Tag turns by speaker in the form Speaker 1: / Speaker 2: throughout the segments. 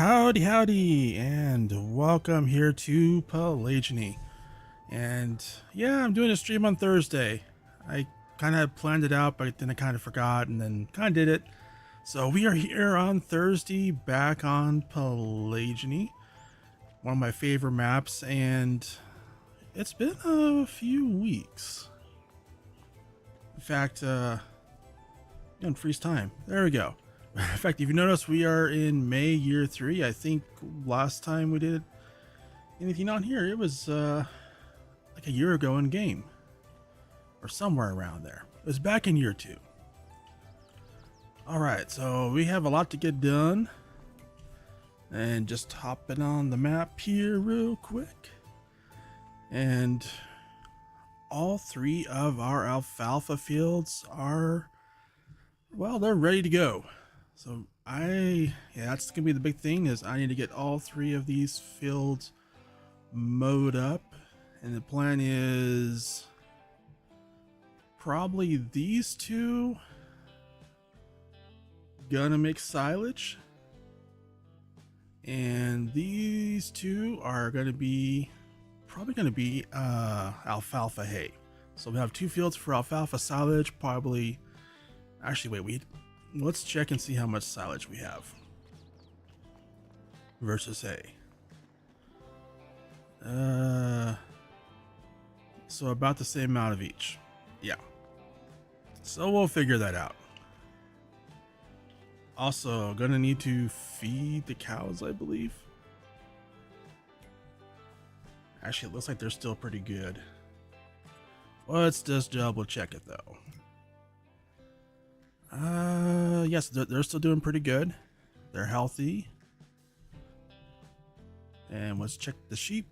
Speaker 1: Howdy, howdy, and welcome here to Pallegney. And yeah, I'm doing a stream on Thursday. I kind of planned it out, but then I kind of forgot and then kind of did it. So we are here on Thursday, back on Pallegney, one of my favorite maps, and it's been a few weeks. In fact, freeze time. There we go. In fact, if you notice, we are in May year 3. I think last time we did anything on here, it was like a year ago in game, or somewhere around there. It was back in year 2. All right, so we have a lot to get done, and just hopping on the map here real quick, and all 3 of our alfalfa fields are, well, they're ready to go. So that's gonna be the big thing, is I need to get all 3 of these fields mowed up, and the plan is probably these 2 gonna make silage, and these 2 are probably gonna be alfalfa hay. So we have 2 fields for alfalfa silage. Probably, actually, wait. Let's check and see how much silage we have versus hay. So about the same amount of each. Yeah. So we'll figure that out. Also, gonna need to feed the cows, I believe. Actually, it looks like they're still pretty good. Let's just double check it though. Yes, they're still doing pretty good. They're healthy. And let's check the sheep.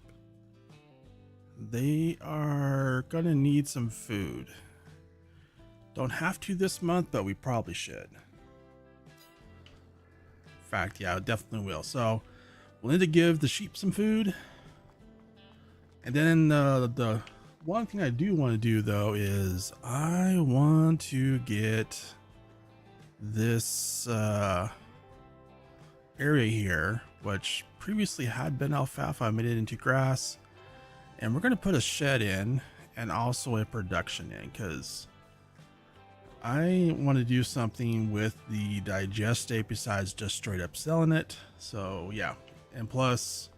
Speaker 1: They are gonna need some food. Don't have to this month, but we probably should. In fact, yeah, I definitely will. So we'll need to give the sheep some food. And then the one thing I do want to do though is I want to get this area here, which previously had been alfalfa. I made it into grass, and we're going to put a shed in and also a production in, because I want to do something with the digestate besides just straight up selling it. So yeah, and plus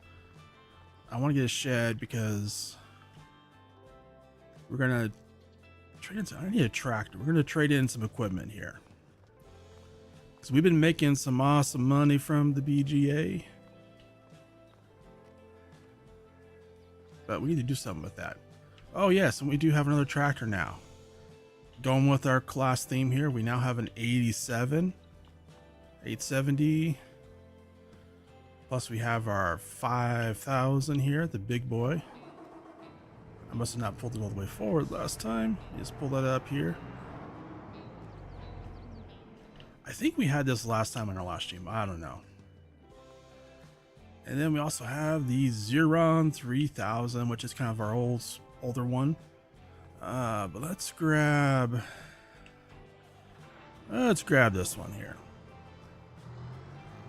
Speaker 1: I want to get a shed because we're going to trade in. I need a tractor. We're going to trade in some equipment here. So we've been making some awesome money from the BGA, but we need to do something with that. Oh yes, and we do have another tractor now. Going with our class theme here, we now have an 87, 870. Plus we have our 5000 here, the big boy. I must have not pulled it all the way forward last time. Just pull that up here. I think we had this last time on our last stream. I don't know. And then we also have the Xeron 3000, which is kind of our older one. But let's grab this one here.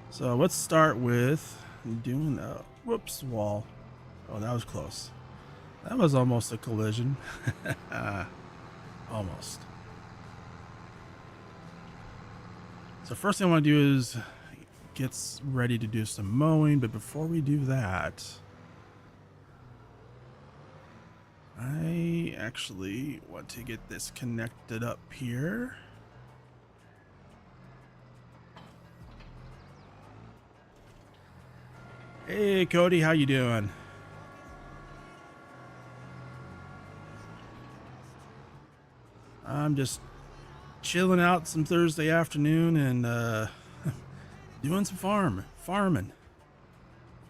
Speaker 1: So let's start with doing a whoops wall. Oh, that was close. That was almost a collision. Almost. So first thing I want to do is get ready to do some mowing, but before we do that, I actually want to get this connected up here. Hey Cody, how you doing? I'm just chilling out some Thursday afternoon and doing some farming.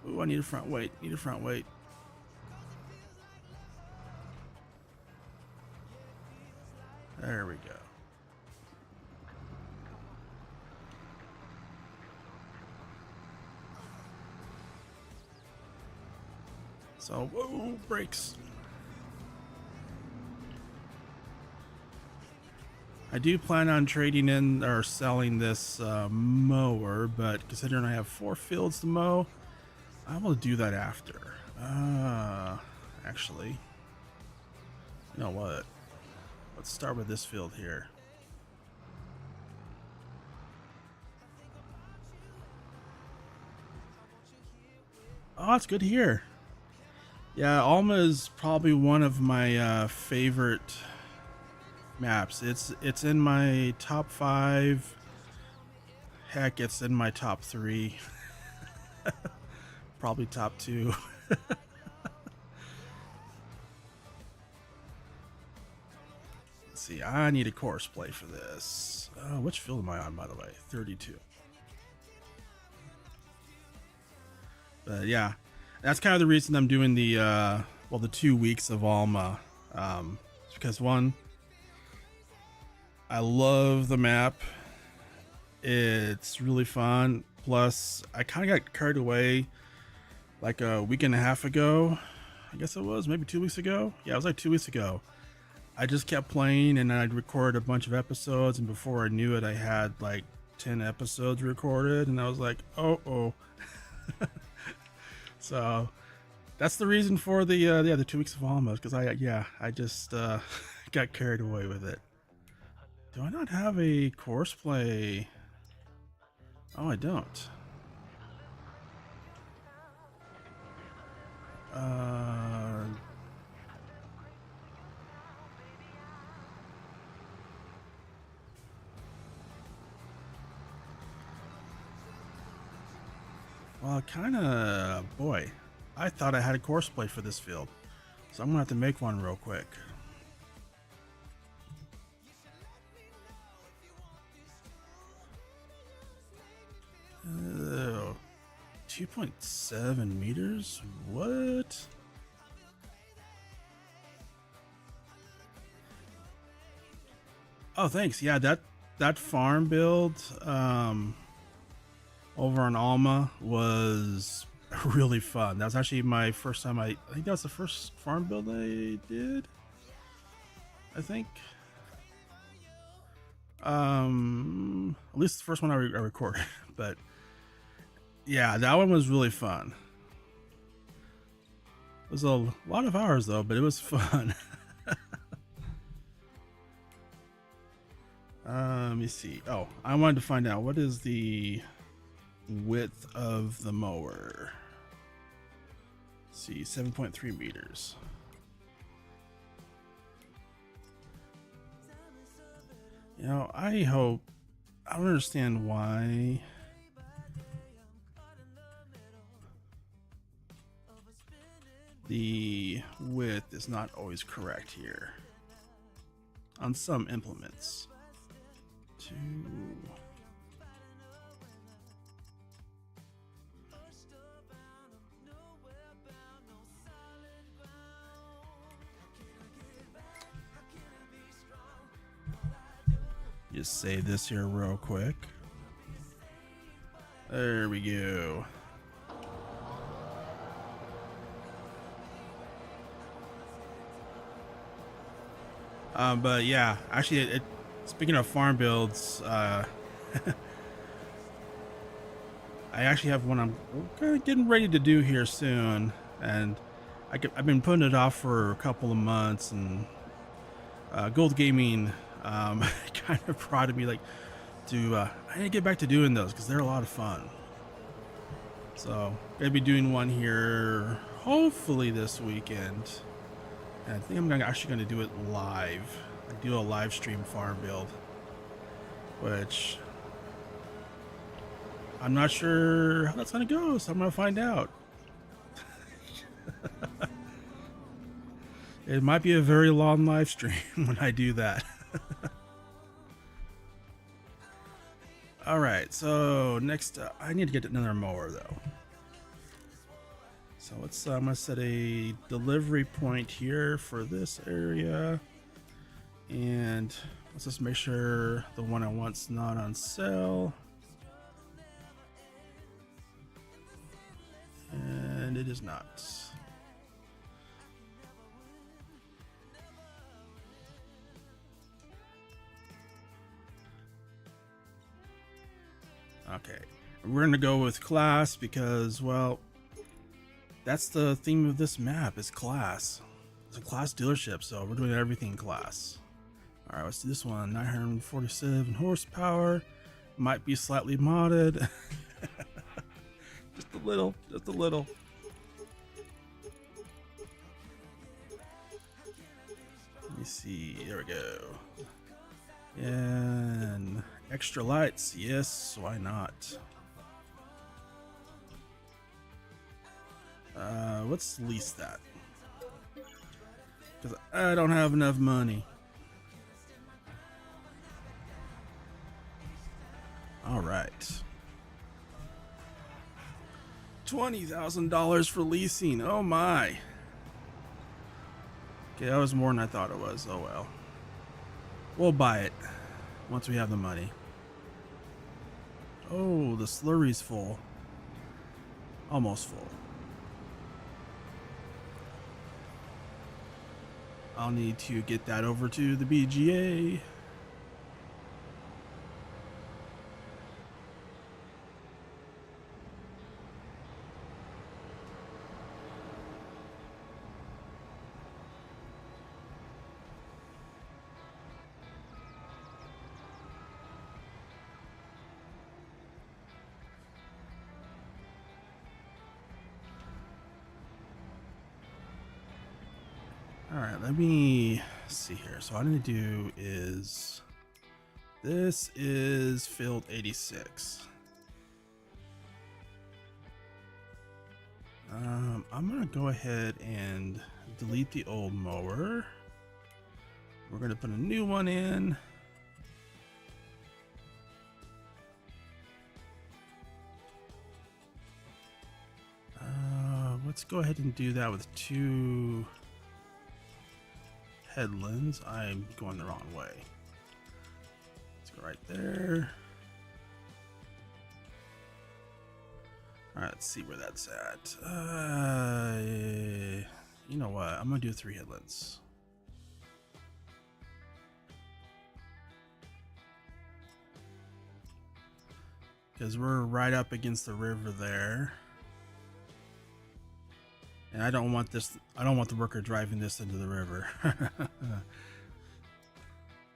Speaker 1: Ooh, I need a front weight. There we go. So, whoa, brakes. I do plan on trading in or selling this mower, but considering I have 4 fields to mow, I will do that after. Actually, you know what? Let's start with this field here. Oh, it's good to hear. Yeah, Alma is probably one of my favorite maps. It's in my top 5. Heck, it's in my top 3. Probably top 2. Let's see, I need a course play for this. Which field am I on, by the way? 32. But yeah, that's kind of the reason I'm doing the well, the 2 weeks of Alma. Because one, I love the map. It's really fun. Plus, I kind of got carried away like a week and a half ago. I guess it was maybe 2 weeks ago. Yeah, it was like 2 weeks ago. I just kept playing and I'd record a bunch of episodes, and before I knew it, I had like 10 episodes recorded, and I was like, oh. So that's the reason for the 2 weeks of Alma, because I just got carried away with it. Do I not have a course play? Oh, I don't. Well, kind of, boy, I thought I had a course play for this field, so I'm gonna have to make one real quick. 2.7 meters? What? Oh, thanks. Yeah, that farm build over on Alma was really fun. That was actually my first time. I think that was the first farm build I did. I think. At least the first one I recorded. But yeah, that one was really fun. It was a lot of hours though, but it was fun. Let me see. Oh, I wanted to find out what is the width of the mower. Let's see, 7.3 meters. You know, I don't understand why the width is not always correct here on some implements. Just save this here real quick. There we go. But yeah, actually, speaking of farm builds, I actually have one I'm kind of getting ready to do here soon, and I've been putting it off for a couple of months, and Gold Gaming kind of prodded me like I need to get back to doing those because they're a lot of fun. So gonna be doing one here hopefully this weekend. And I think I'm actually going to do it live. Do a live stream farm build, which I'm not sure how that's going to go, so I'm going to find out. It might be a very long live stream when I do that. All right, so next I need to get another mower though. So let's I'm gonna set a delivery point here for this area, and let's just make sure the one I want's not on sale, and it is not. Okay, we're gonna go with class because, well, that's the theme of this map, is class. It's a class dealership, so we're doing everything class. All right, let's do this one. 947 horsepower. Might be slightly modded. Just a little, just a little. Let me see, there we go. And extra lights, yes, why not? Let's lease that. Because I don't have enough money. Alright. $20,000 for leasing, oh my. Okay, that was more than I thought it was, oh well. We'll buy it once we have the money. Oh, the slurry's full. Almost full. I'll need to get that over to the BGA. All right, let me see here. So what I'm gonna do is, this is field 86. I'm gonna go ahead and delete the old mower. We're gonna put a new one in. Let's go ahead and do that with 2 headlands. I'm going the wrong way. Let's go right there. All right, let's see where that's at. You know what? I'm gonna do 3 headlands. Because we're right up against the river there. And I don't want this, I don't want the worker driving this into the river.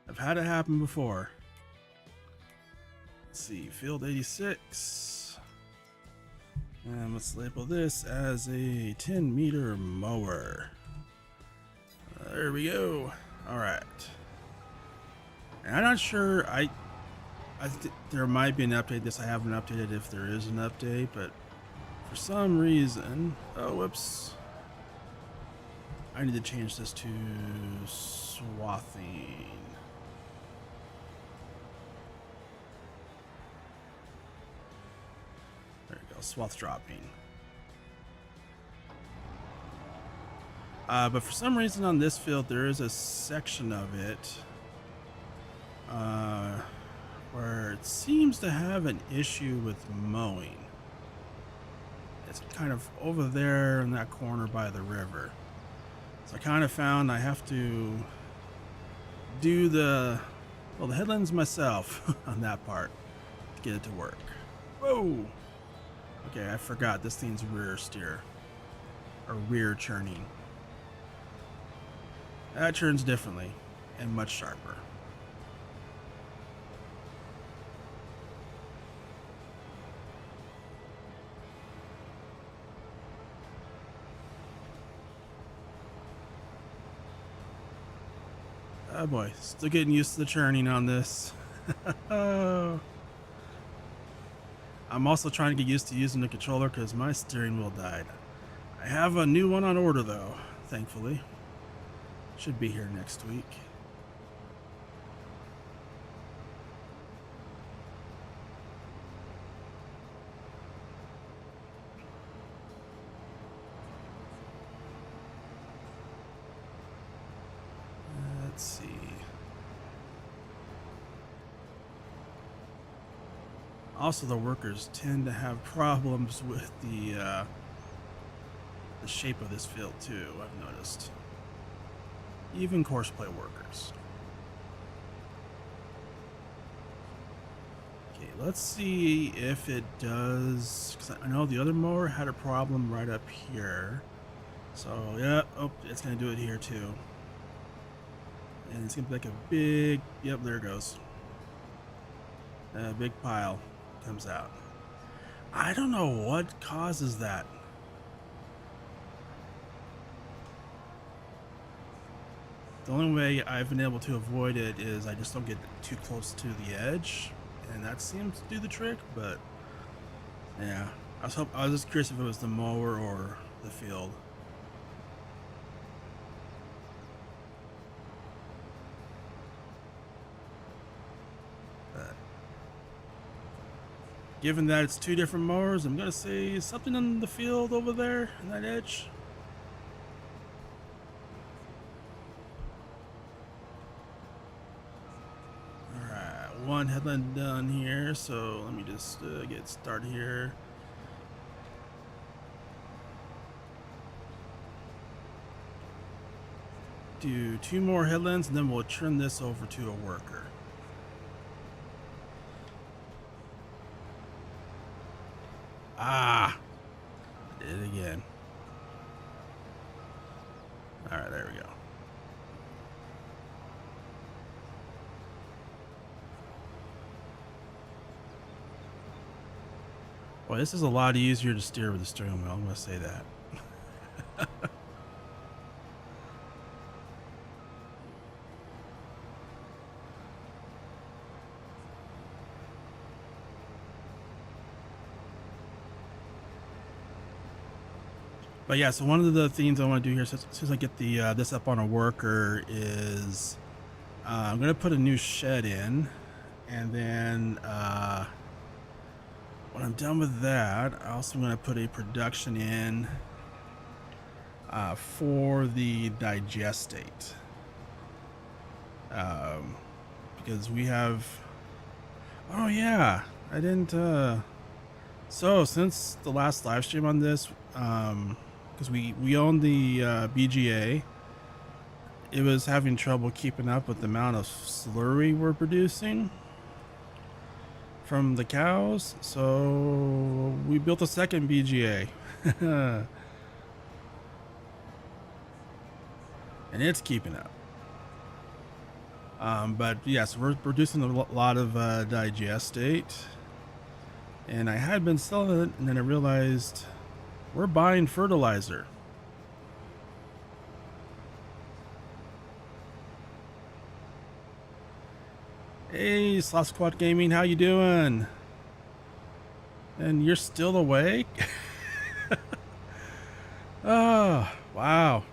Speaker 1: I've had it happen before. Let's see, field 86. And let's label this as a 10-meter mower. There we go. All right. And I'm not sure, there might be an update. This I haven't updated if there is an update, but for some reason, oh whoops, I need to change this to swathing. There you go, swath dropping. But for some reason on this field, there is a section of it where it seems to have an issue with mowing. It's kind of over there in that corner by the river. So I kind of found I have to do the headlands myself on that part to get it to work. Whoa! Okay, I forgot this thing's rear steer, or rear churning. That churns differently and much sharper. Oh boy, still getting used to the churning on this. I'm also trying to get used to using the controller because my steering wheel died. I have a new one on order though, thankfully. Should be here next week. Let's see. Also, the workers tend to have problems with the shape of this field too, I've noticed. Even courseplay workers. Okay, let's see if it does, because I know the other mower had a problem right up here. So yeah, oh, it's gonna do it here too. And it's gonna be like a big, yep, there it goes. A big pile comes out. I don't know what causes that. The only way I've been able to avoid it is I just don't get too close to the edge, and that seems to do the trick. But yeah, I was just curious if it was the mower or the field. But given that it's two different mowers, I'm gonna say something in the field over there in that edge. One headland done here, so let me just get started here. Do 2 more headlands and then we'll turn this over to a worker. Ah, I did it again. All right, there we go. Well, this is a lot easier to steer with the steering wheel, I'm going to say that. But yeah, so one of the things I want to do here, as soon as I get the this up on a worker, is I'm going to put a new shed in, and then when I'm done with that, I also going to put a production in for the digestate, because we have. Oh yeah, I didn't. So since the last live stream on this, because we own the BGA, it was having trouble keeping up with the amount of slurry we're producing from the cows, so we built a second BGA. And it's keeping up. But yes, yeah, so we're producing a lot of digestate, and I had been selling it, and then I realized we're buying fertilizer. Hey, Sloth Squad Gaming, how you doing? And you're still awake? Oh, wow.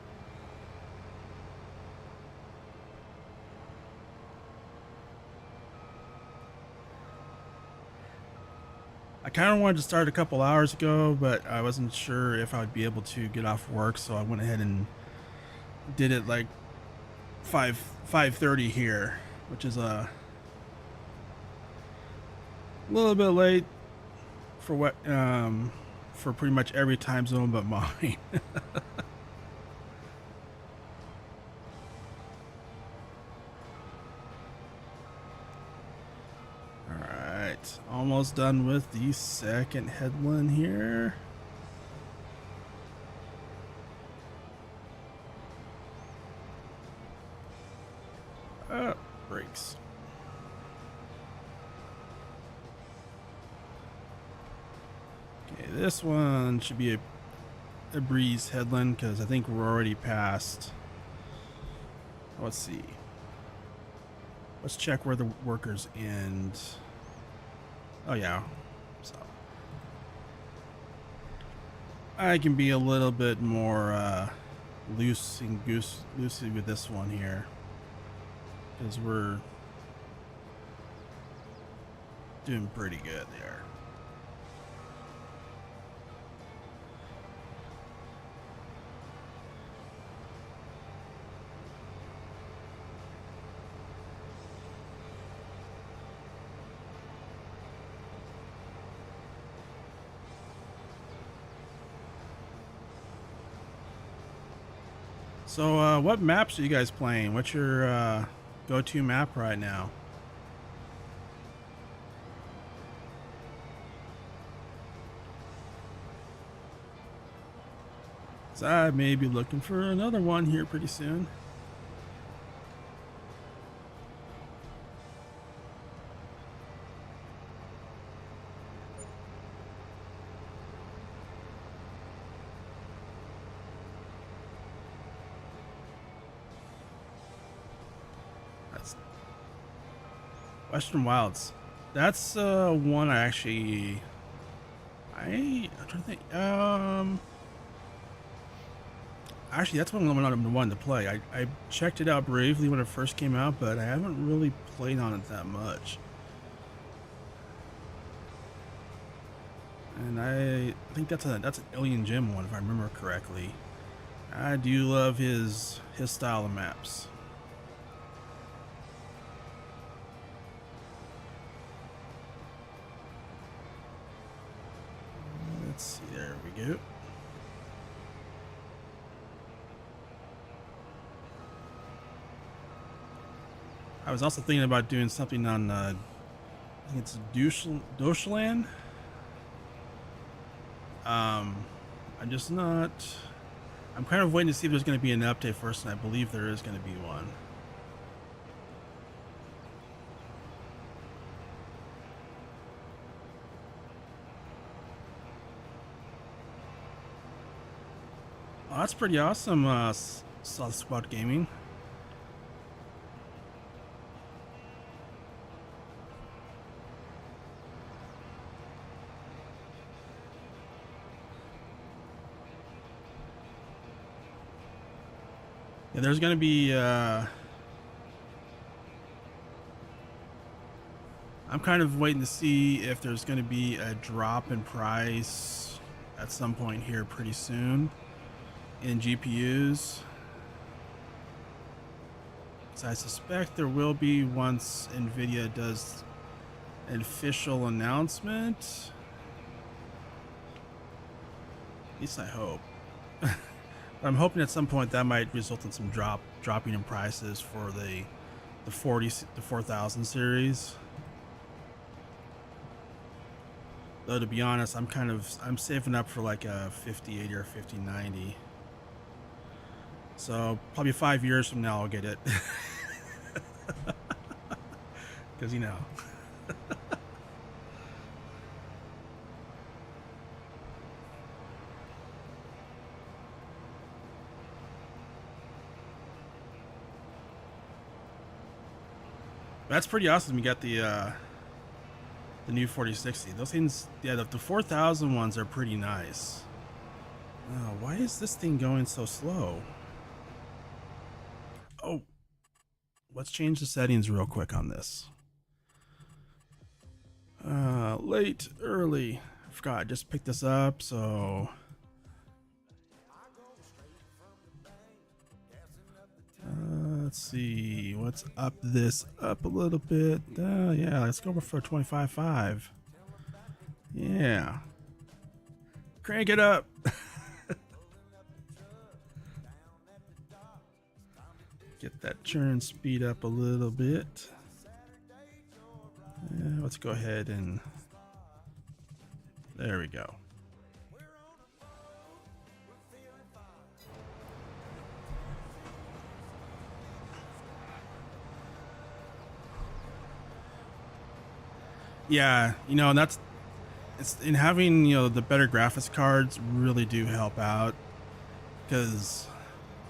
Speaker 1: I kind of wanted to start a couple hours ago, but I wasn't sure if I'd be able to get off work, so I went ahead and did it like 5:30 here, which is a little bit late for what for pretty much every time zone but mine. Almost done with the second headland here. Brakes. Okay, this one should be a breeze headland because I think we're already past. Let's see. Let's check where the workers end. Oh yeah, so I can be a little bit more loosey with this one here, because we're doing pretty good there. So, what maps are you guys playing? What's your go-to map right now? So I may be looking for another one here pretty soon. That's Western Wilds. That's one I actually I'm trying to think. Actually, that's one I'm wanting to play. I checked it out briefly when it first came out, but I haven't really played on it that much. And I think that's an Alien Gym one, if I remember correctly. I do love his style of maps. Let's see, there we go. I was also thinking about doing something on, I think it's Deutschland. I'm just not. I'm kind of waiting to see if there's going to be an update first, and I believe there is going to be one. Oh, that's pretty awesome, South Squad Gaming. Yeah, there's going to be, I'm kind of waiting to see if there's going to be a drop in price at some point here pretty soon in GPUs. So I suspect there will be once NVIDIA does an official announcement. At least I hope. I'm hoping at some point that might result in some dropping in prices for the 4000 series. Though to be honest, I'm saving up for like a 5080 or 5090. So probably 5 years from now I'll get it. Because you know. That's pretty awesome. You got the new 4060. Those things, yeah, the 4000 ones are pretty nice. Oh, why is this thing going so slow? Oh, let's change the settings real quick on this. Late, early. I forgot, I just picked this up, so let's see what's up this up a little bit. Yeah, let's go for 25.5. Yeah, crank it up. Get that churn speed up a little bit. Yeah, let's go ahead and there we go. Yeah, you know, and it's in having, you know, the better graphics cards really do help out, because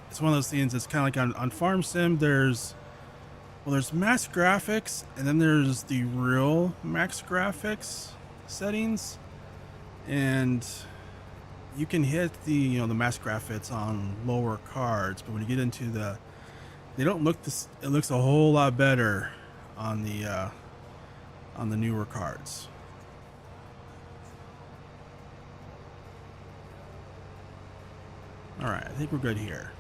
Speaker 1: it's one of those things. It's kind of like on Farm Sim, there's max graphics, and then there's the real max graphics settings, and you can hit the max graphics on lower cards, but when you get into they don't look this. It looks a whole lot better on the newer cards. All right, I think we're good here.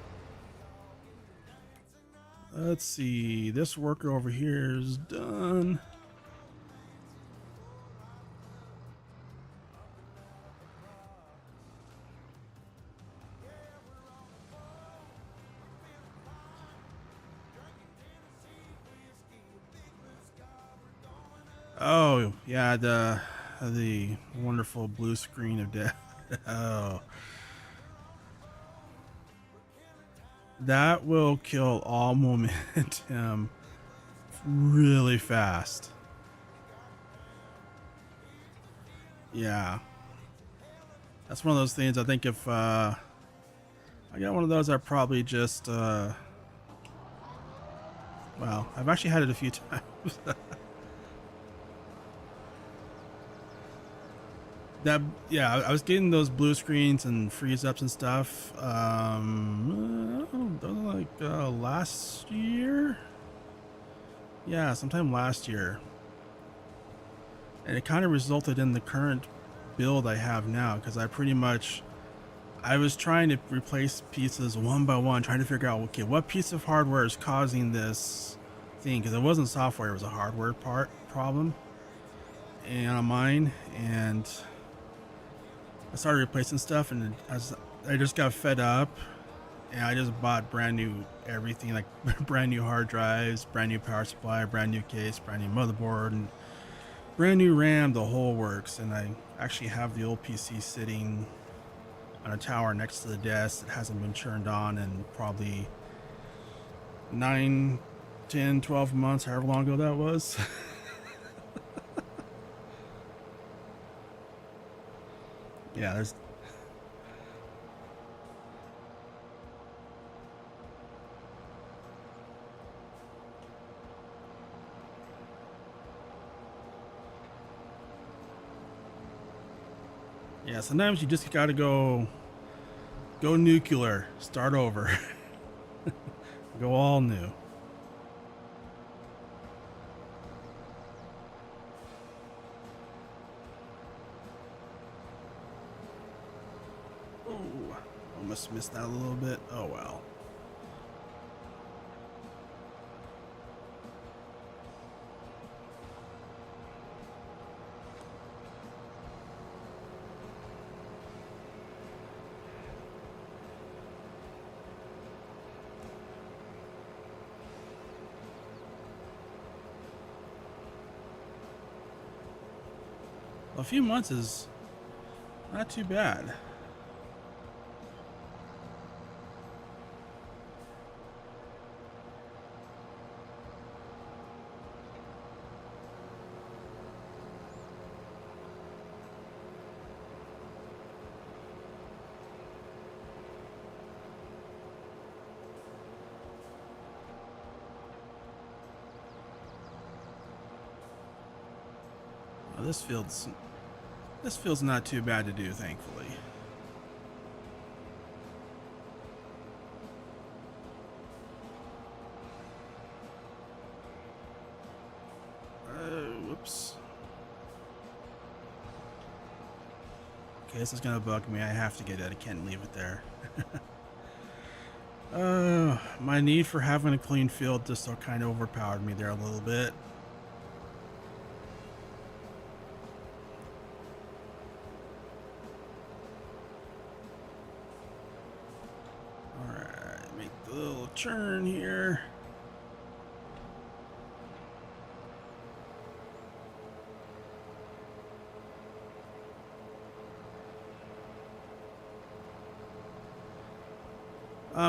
Speaker 1: Let's see, this worker over here is done. Oh yeah, the wonderful blue screen of death. Oh, That will kill all momentum really fast. Yeah. That's one of those things. I think if I got one of those, I probably just well, I've actually had it a few times. That, yeah, I was getting those blue screens and freeze ups and stuff. Like last year. Yeah, sometime last year, and it kind of resulted in the current build I have now, because I was trying to replace pieces one by one, trying to figure out, okay, what piece of hardware is causing this thing, because it wasn't software, it was a hardware problem and on mine. And I started replacing stuff, and I just got fed up, and I just bought brand new everything, like brand new hard drives, brand new power supply, brand new case, brand new motherboard, and brand new RAM, the whole works. And I actually have the old PC sitting on a tower next to the desk that hasn't been turned on in probably 9, 10, 12 months, however long ago that was. Yeah, there's yeah, sometimes you just gotta go nuclear, start over. Go all new. Oh, almost missed that a little bit. Oh well. A few months is not too bad. Oh, this feels not too bad to do, thankfully. Whoops. Okay, this is gonna bug me. I have to get it. I can't leave it there. My need for having a clean field just so kind of overpowered me there a little bit. Alright, make the little turn here.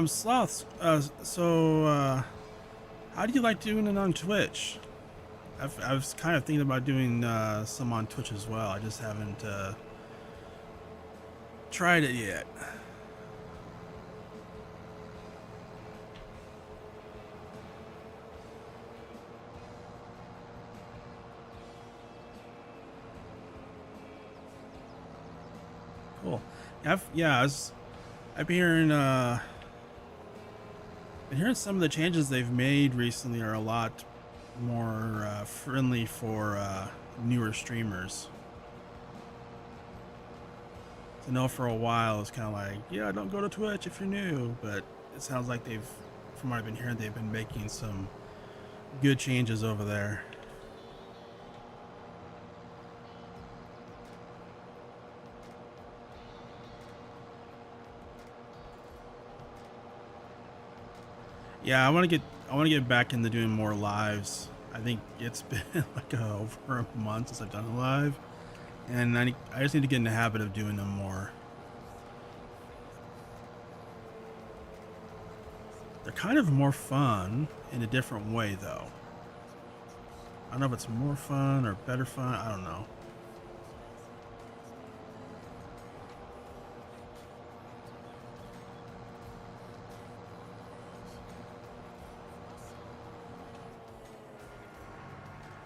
Speaker 1: Sloths, how do you like doing it on Twitch? I was kind of thinking about doing some on Twitch as well. I just haven't tried it yet. Cool. I've been hearing some of the changes they've made recently are a lot more friendly for newer streamers. I know for a while it's kind of like, yeah, don't go to Twitch if you're new, but it sounds like from what I've been hearing, they've been making some good changes over there. Yeah, I want to get back into doing more lives. I think it's been like over a month since I've done a live, and I just need to get in the habit of doing them more. They're kind of more fun in a different way, though. I don't know if it's more fun or better fun. I don't know.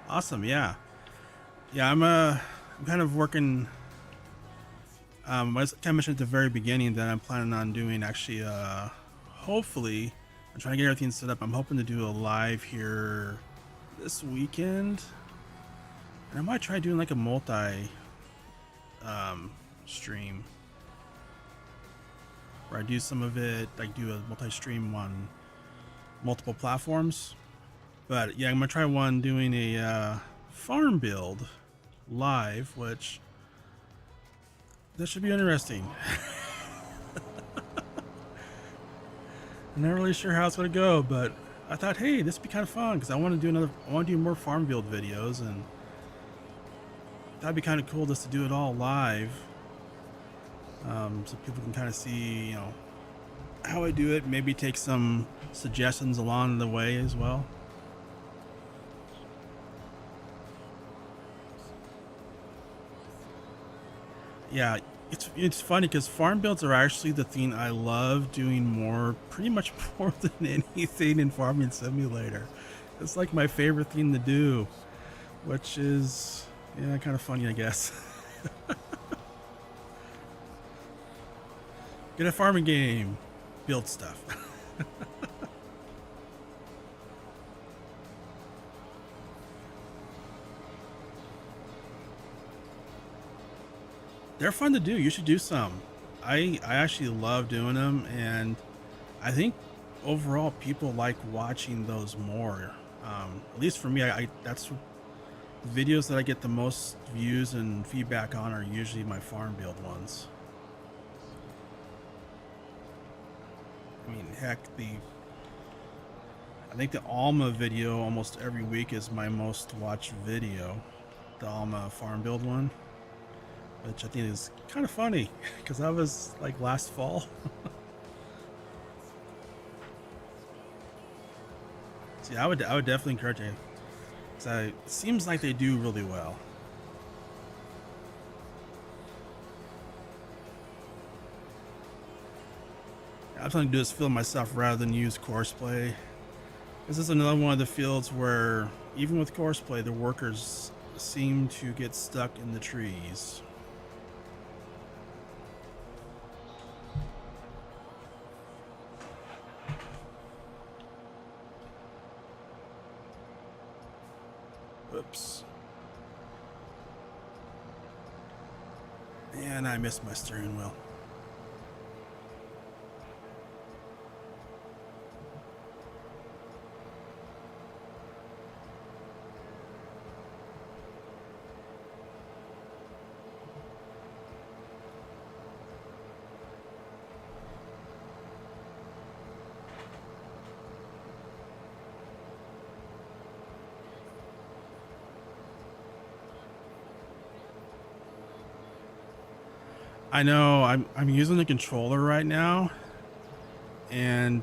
Speaker 1: Awesome, yeah. Yeah, I'm kind of working. I was kind of mentioned at the very beginning that I'm planning on doing actually. Hopefully, I'm trying to get everything set up. I'm hoping to do a live here this weekend, and I might try doing like a multi stream where I do some of it, like do a multi stream on multiple platforms. But yeah, I'm gonna try one doing a farm build live, which that should be interesting. I'm not really sure how it's gonna go, but I thought, hey, this would be kind of fun because I want to do more farm build videos, and that'd be kind of cool just to do it all live, so people can kind of see, how I do it. Maybe take some suggestions along the way as well. Yeah, it's funny because farm builds are actually the thing I love doing pretty much more than anything in Farming Simulator. It's like my favorite thing to do, which is, yeah, kind of funny, I guess. Get a farming game, build stuff. They're fun to do. You should do some. I actually love doing them, and I think overall people like watching those more. At least for me, I that's videos that I get the most views and feedback on are usually my farm build ones. I mean, heck, I think the Alma video almost every week is my most watched video, the Alma farm build one, which I think is kind of funny because that was like last fall. See, I would definitely encourage it because it seems like they do really well. I'm trying to do this field myself rather than use Courseplay. This is another one of the fields where even with Courseplay, the workers seem to get stuck in the trees. Oops. And I missed my steering wheel. I know I'm using the controller right now, and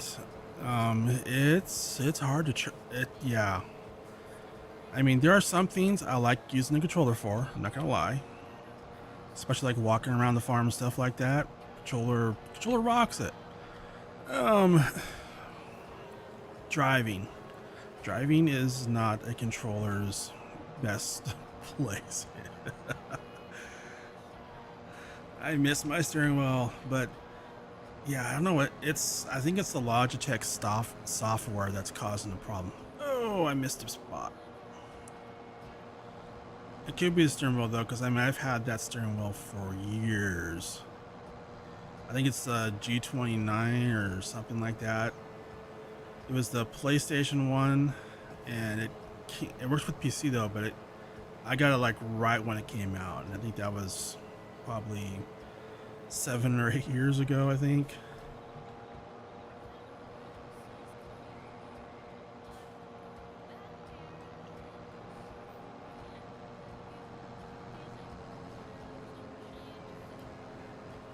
Speaker 1: it's hard to yeah. I mean, there are some things I like using the controller for. I'm not gonna lie, especially like walking around the farm and stuff like that. Controller rocks it. Um, driving is not a controller's best place. I miss my steering wheel, but yeah, I don't know what it's. I think it's the Logitech software that's causing the problem. Oh, I missed a spot. It could be the steering wheel though, because I mean I've had that steering wheel for years. I think it's the G29 or something like that. It was the PlayStation one, and it works with PC though, but I got it like right when it came out, and I think that was probably 7 or 8 years ago, I think.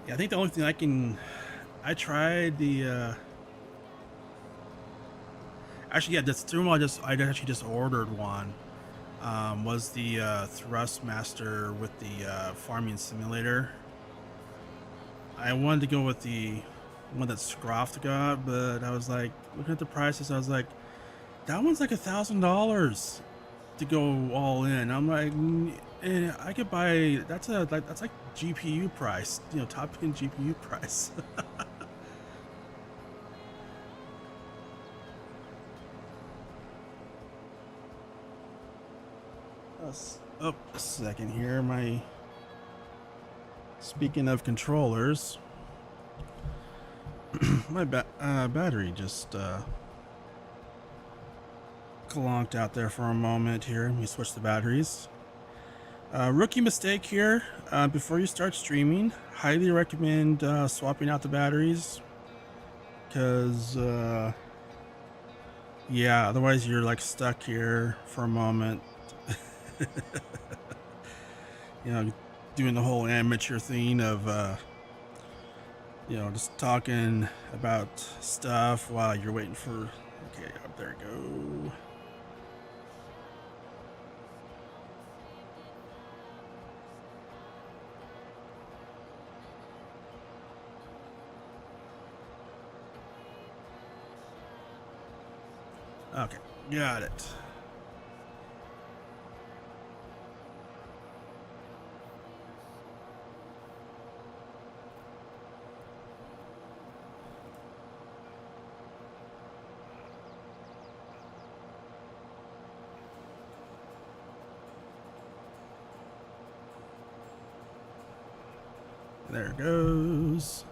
Speaker 1: Yeah, I think the only thing I tried the Actually, yeah, this thermal I actually just ordered one. Was the Thrustmaster with the farming simulator. I wanted to go with the one that Scroft got, but I was like looking at the prices. I was like, that one's like $1,000 to go all in. I'm like, I could buy that's like GPU price, you know, top end GPU price. Oh, a second here. Speaking of controllers, my battery just clonked out there for a moment here. Let me switch the batteries. Rookie mistake here. Before you start streaming, highly recommend swapping out the batteries, because yeah, otherwise you're like stuck here for a moment. You know, doing the whole amateur thing of you know, just talking about stuff while you're waiting for, okay, up there we go. Okay, got it. There it goes.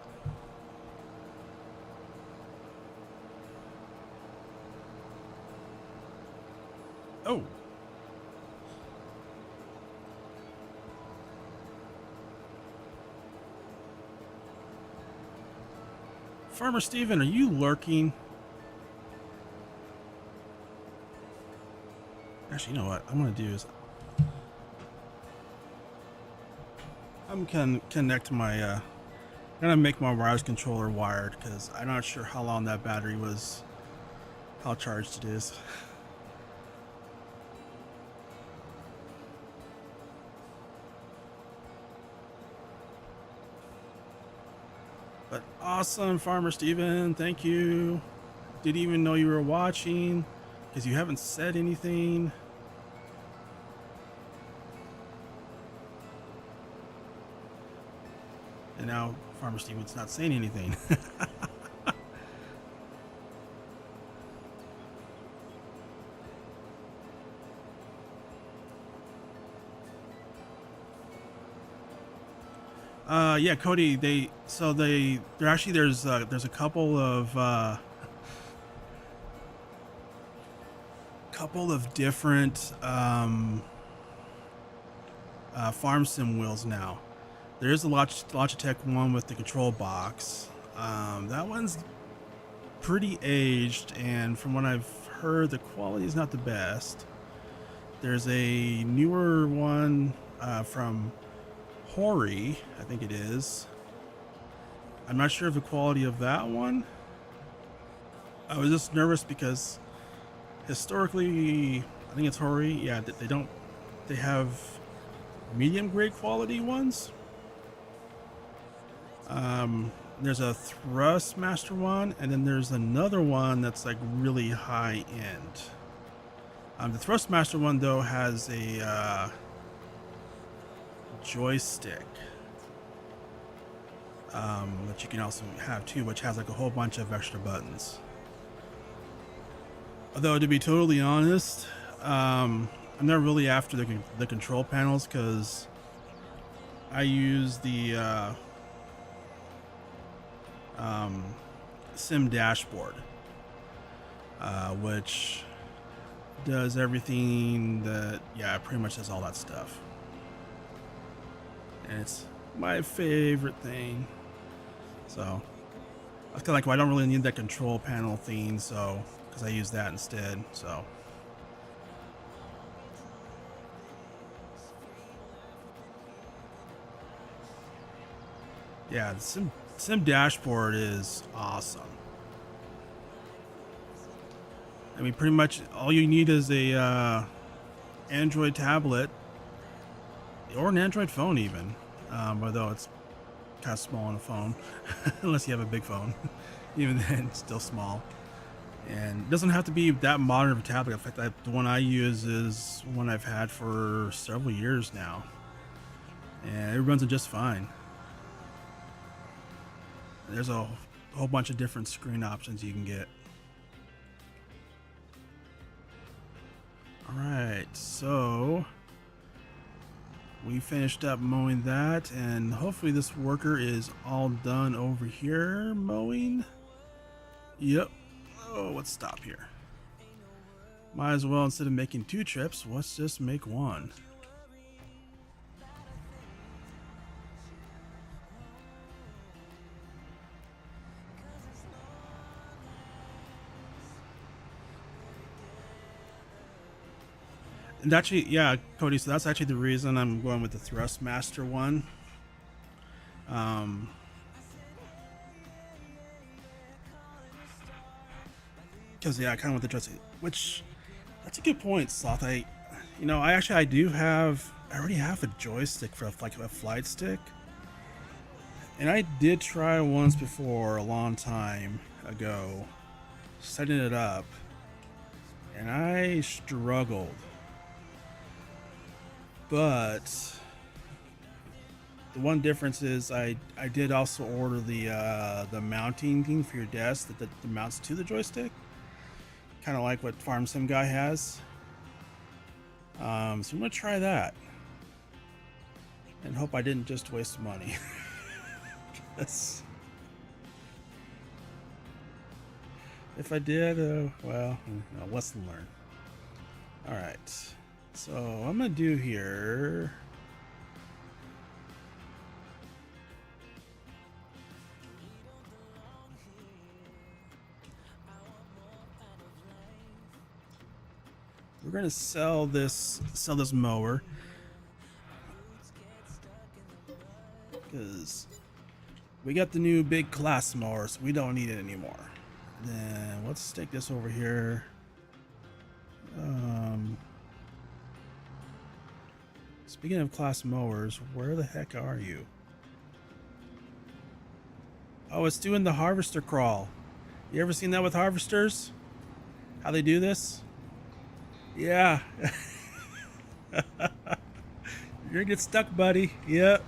Speaker 1: Oh. Farmer Steven, are you lurking? Actually, you know what I'm gonna do is I'm gonna connect my I'm gonna make my wireless controller wired, because I'm not sure how long that battery was, how charged it is. But awesome, Farmer Steven, thank you. Didn't even know you were watching, because you haven't said anything. And now Farmer Steven's not saying anything. Yeah, Cody, they're actually, there's a couple of different farm sim wheels now. There's the Logitech one with the control box. That one's pretty aged, and from what I've heard, the quality is not the best. There's a newer one from Hori, I think it is. I'm not sure of the quality of that one. I was just nervous because historically, I think it's Hori. Yeah, they have medium grade quality ones. There's a Thrustmaster one, and then there's another one that's like really high end. The Thrustmaster one though has a joystick that you can also have too, which has like a whole bunch of extra buttons. Although, to be totally honest, I'm not really after the control panels, because I use the sim dashboard, which does everything that, yeah, it pretty much does all that stuff. And it's my favorite thing. So I was kind of like, well, I don't really need that control panel thing, so, because I use that instead. So yeah, the sim dashboard is awesome. I mean, pretty much all you need is a Android tablet or an Android phone even, although it's kind of small on a phone, unless you have a big phone. Even then, it's still small. And it doesn't have to be that modern of a tablet. In fact, the one I use is one I've had for several years now, and it runs it just fine. There's a whole bunch of different screen options you can get. All right, so we finished up mowing that, and hopefully this worker is all done over here mowing. Yep. Oh, let's stop here. Might as well, instead of making 2 trips, let's just make 1. And actually, yeah, Cody, so that's actually the reason I'm going with the Thrustmaster one. Because yeah, I kind of want the joystick, which that's a good point, Sloth. I already have a joystick for like a flight stick, and I did try once before a long time ago setting it up, and I struggled. But the one difference is I did also order the mounting thing for your desk that mounts to the joystick, kind of like what Farm Sim Guy has. So I'm gonna try that and hope I didn't just waste money. If I did, well, lesson learned. All right. So I'm gonna do here. We're gonna sell this mower because we got the new big class mower, so we don't need it anymore. Then let's stick this over here. Speaking of class mowers, where the heck are you? Oh, it's doing the harvester crawl. You ever seen that with harvesters? How they do this? Yeah. You're gonna get stuck, buddy. Yep.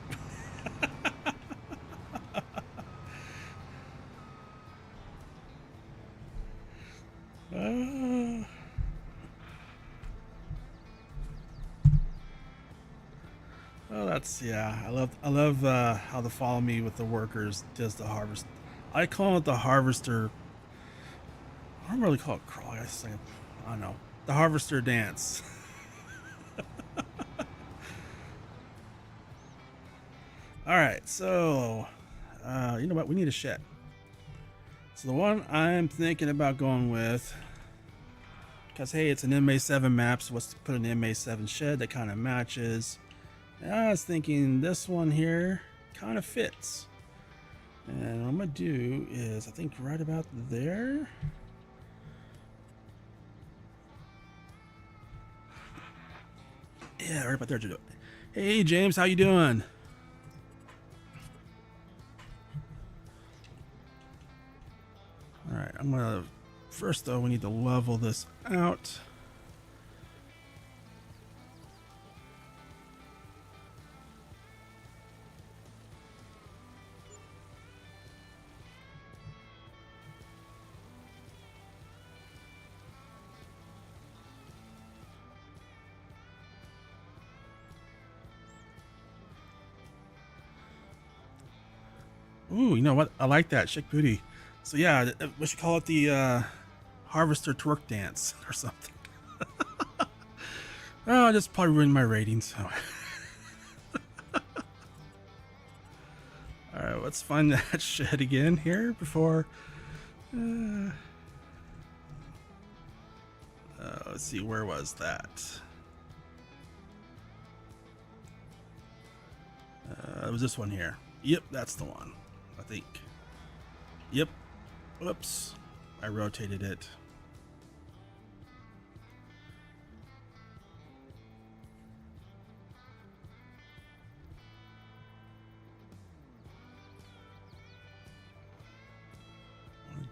Speaker 1: Oh, that's, yeah. I love how the follow me with the workers does the harvest. I call it the harvester. I don't really call it crawl. I don't know. The harvester dance. All right, so you know what? We need a shed. So the one I'm thinking about going with, because hey, it's an MA7 map, so let's put an MA7 shed that kind of matches. And I was thinking this one here kind of fits. And what I'm gonna do is, I think right about there. Yeah, right about there. Hey James, how you doing? All right, I'm gonna first though we need to level this out. Ooh, you know what? I like that. Chick booty. So yeah, we should call it the harvester twerk dance or something. Oh, I just probably ruined my ratings. So. All right, let's find that shed again here before. Let's see, where was that? It was this one here. Yep, that's the one. I think. Yep. Whoops. I rotated it.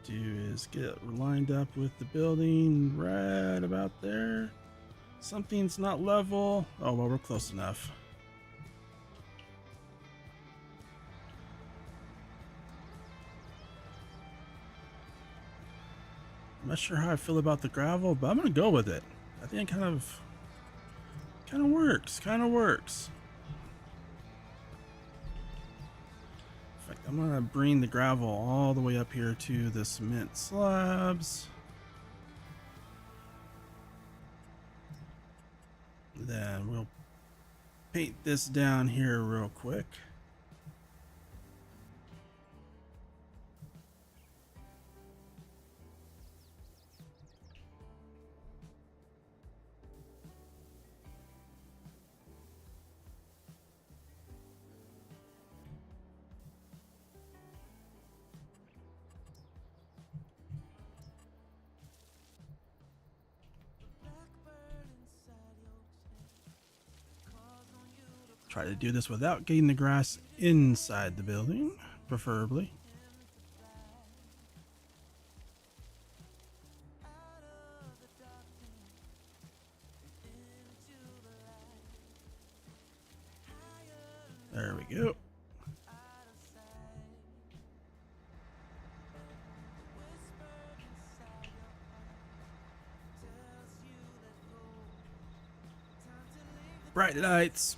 Speaker 1: do is get lined up with the building right about there. Something's not level. Oh, well, we're close enough. I'm not sure how I feel about the gravel, but I'm gonna go with it. I think it kind of works. Kind of works. In fact, I'm gonna bring the gravel all the way up here to the cement slabs. Then we'll paint this down here real quick. Try to do this without getting the grass inside the building, preferably. There we go. Bright lights.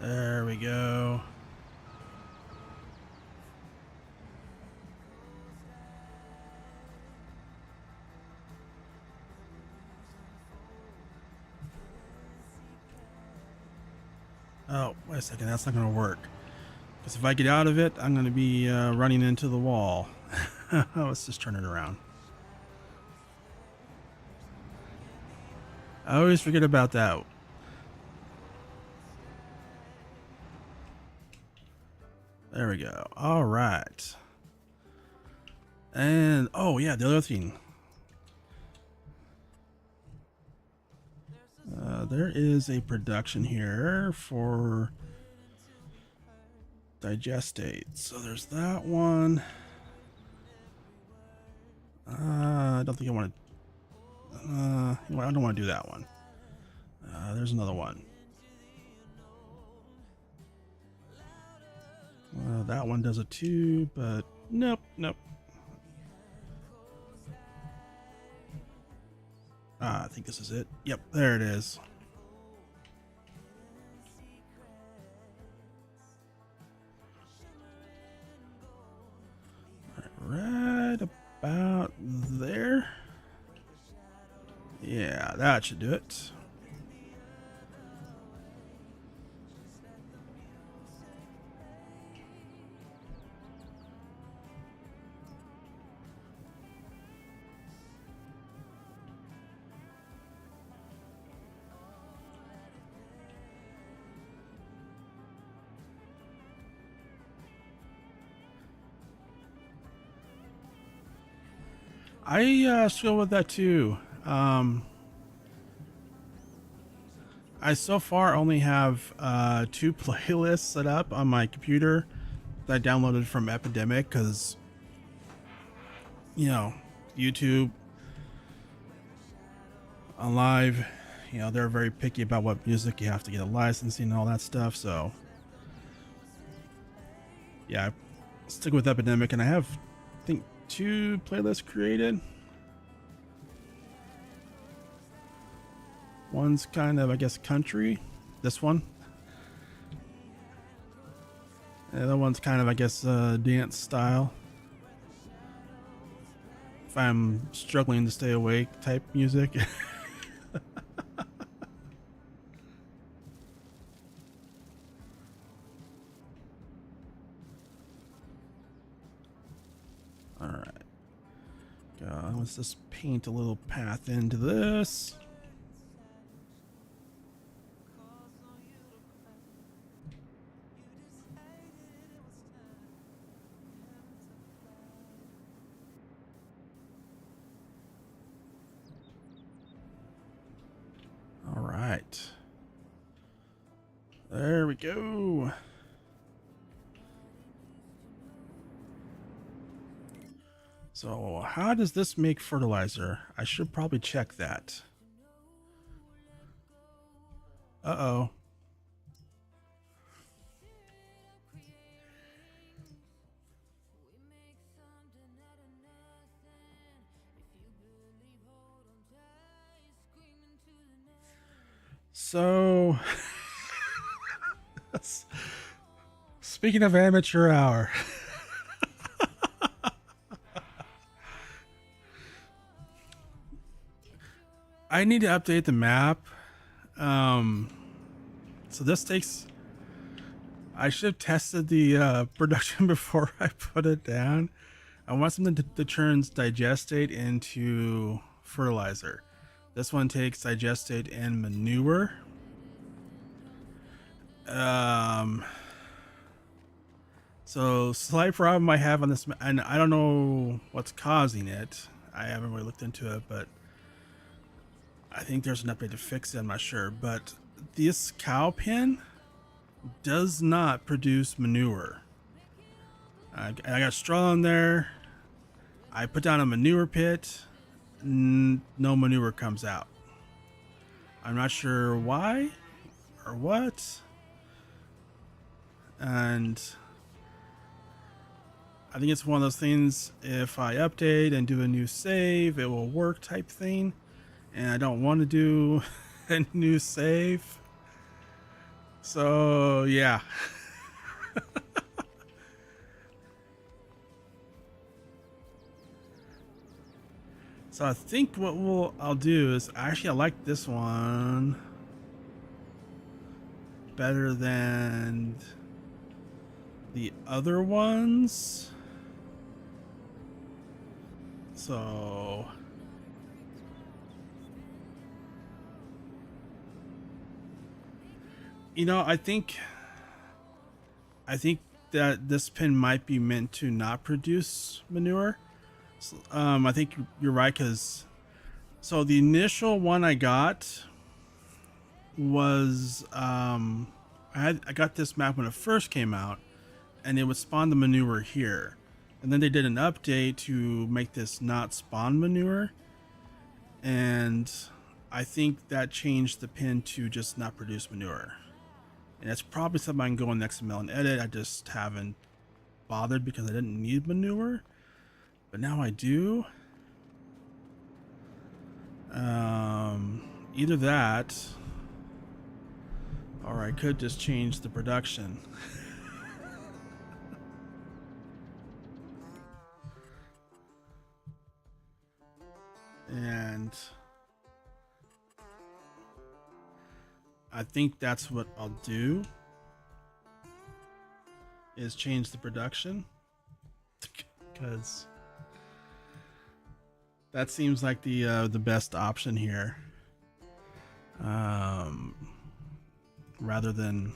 Speaker 1: There we go. Oh, wait a second. That's not going to work. Because if I get out of it, I'm going to be running into the wall. Let's just turn it around. I always forget about that. There we go. All right. And, oh yeah, the other thing. There is a production here for digestate. So there's that one. I don't think I want to. I don't want to do that one. There's another one. That one does it too, but nope, nope. I think this is it. Yep, there it is. Right about there. Yeah, that should do it. I struggle with that too. I so far only have 2 playlists set up on my computer that I downloaded from Epidemic because, you know, YouTube on live, you know, they're very picky about what music you have to get a licensing and all that stuff. So, yeah, I stick with Epidemic, and I have, I think, 2 playlists created. One's kind of, I guess, country. This one. And the other one's kind of, I guess, dance style. If I'm struggling to stay awake type music. All right. Let's just paint a little path into this. we go. So how does this make fertilizer? I should probably check that. Uh-oh. So, speaking of amateur hour, I need to update the map. So this takes, I should have tested the production before I put it down. I want something to turn digestate into fertilizer. This one takes digestate and manure. So slight problem I have on this, and I don't know what's causing it. I haven't really looked into it, but I think there's an update to fix it. I'm not sure, but this cow pen does not produce manure. I got straw in there. I put down a manure pit. No manure comes out. I'm not sure why or what. And I think it's one of those things, if I update and do a new save, it will work type thing. And I don't want to do a new save. So, yeah. So I think what I'll do is, actually I like this one better than the other ones. So you know, I think that this pin might be meant to not produce manure. I think you're right, because so the initial one I got was I got this map when it first came out, and it would spawn the manure here, and then they did an update to make this not spawn manure, and I think that changed the pin to just not produce manure. And that's probably something I can go in XML and edit. I just haven't bothered because I didn't need manure. But now I do. Either that, or I could just change the production. And I think that's what I'll do, is change the production, because that seems like the best option here, rather than,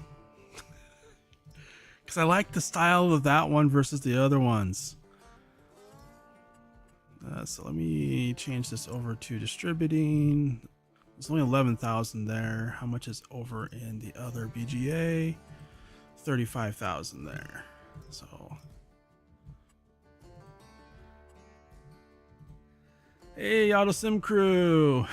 Speaker 1: because I like the style of that one versus the other ones. So let me change this over to distributing. There's only 11,000 there. How much is over in the other BGA? 35,000 there. So, hey, Auto Sim Crew.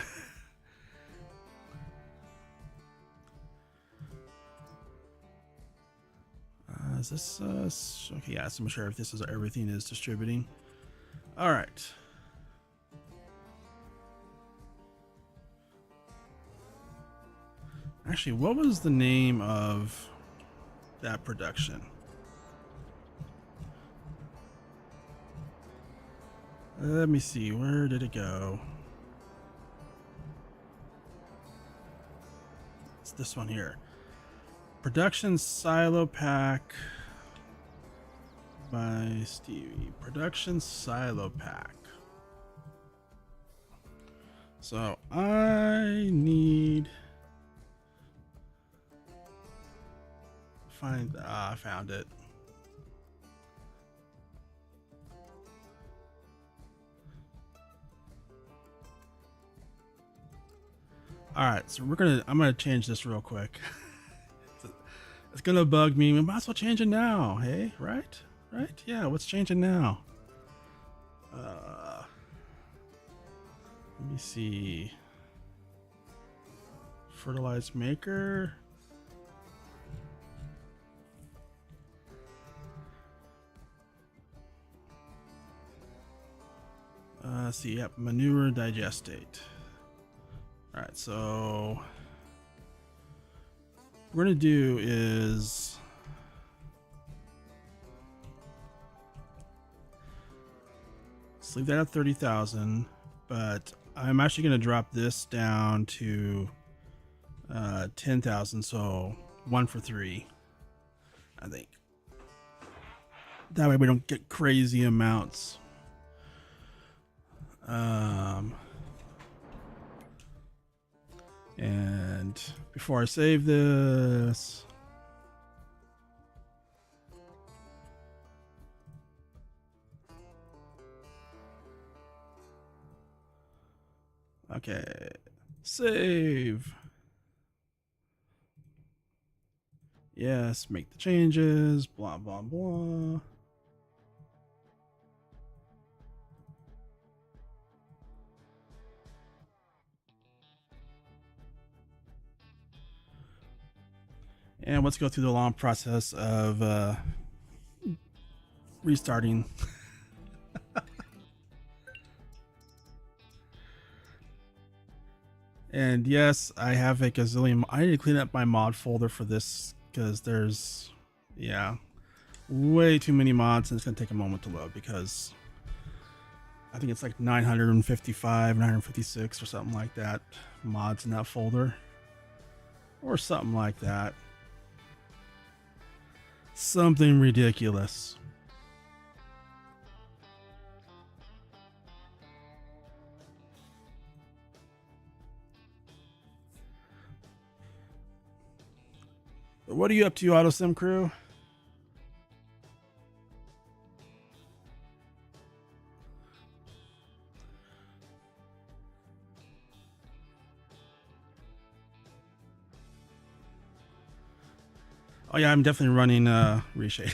Speaker 1: Is this okay? Yeah, so I'm sure if this is everything is distributing. All right. Actually, what was the name of that production? Let me see. Where did it go? It's this one here. Production Silo Pack by Stevie. Production Silo Pack. So I need find. I found it. All right, so I'm gonna change this real quick. It's gonna bug me. We might as well change it now. Hey, right? Right? Yeah, what's changing now? Let me see. Fertilized maker. Let's see. Yep, manure digestate. All right, so what we're gonna do is let's leave that at 30,000, but I'm actually gonna drop this down to 10,000, so 1 for 3, I think. That way we don't get crazy amounts. And before I save this, okay, save. Yes, make the changes, blah, blah, blah. And let's go through the long process of restarting. And yes, I have a gazillion. I need to clean up my mod folder for this because there's, yeah, way too many mods, and it's gonna take a moment to load because I think it's like 955, 956 or something like that mods in that folder, or something like that. Something ridiculous. What are you up to, AutoSim crew? Oh yeah, I'm definitely running reshade.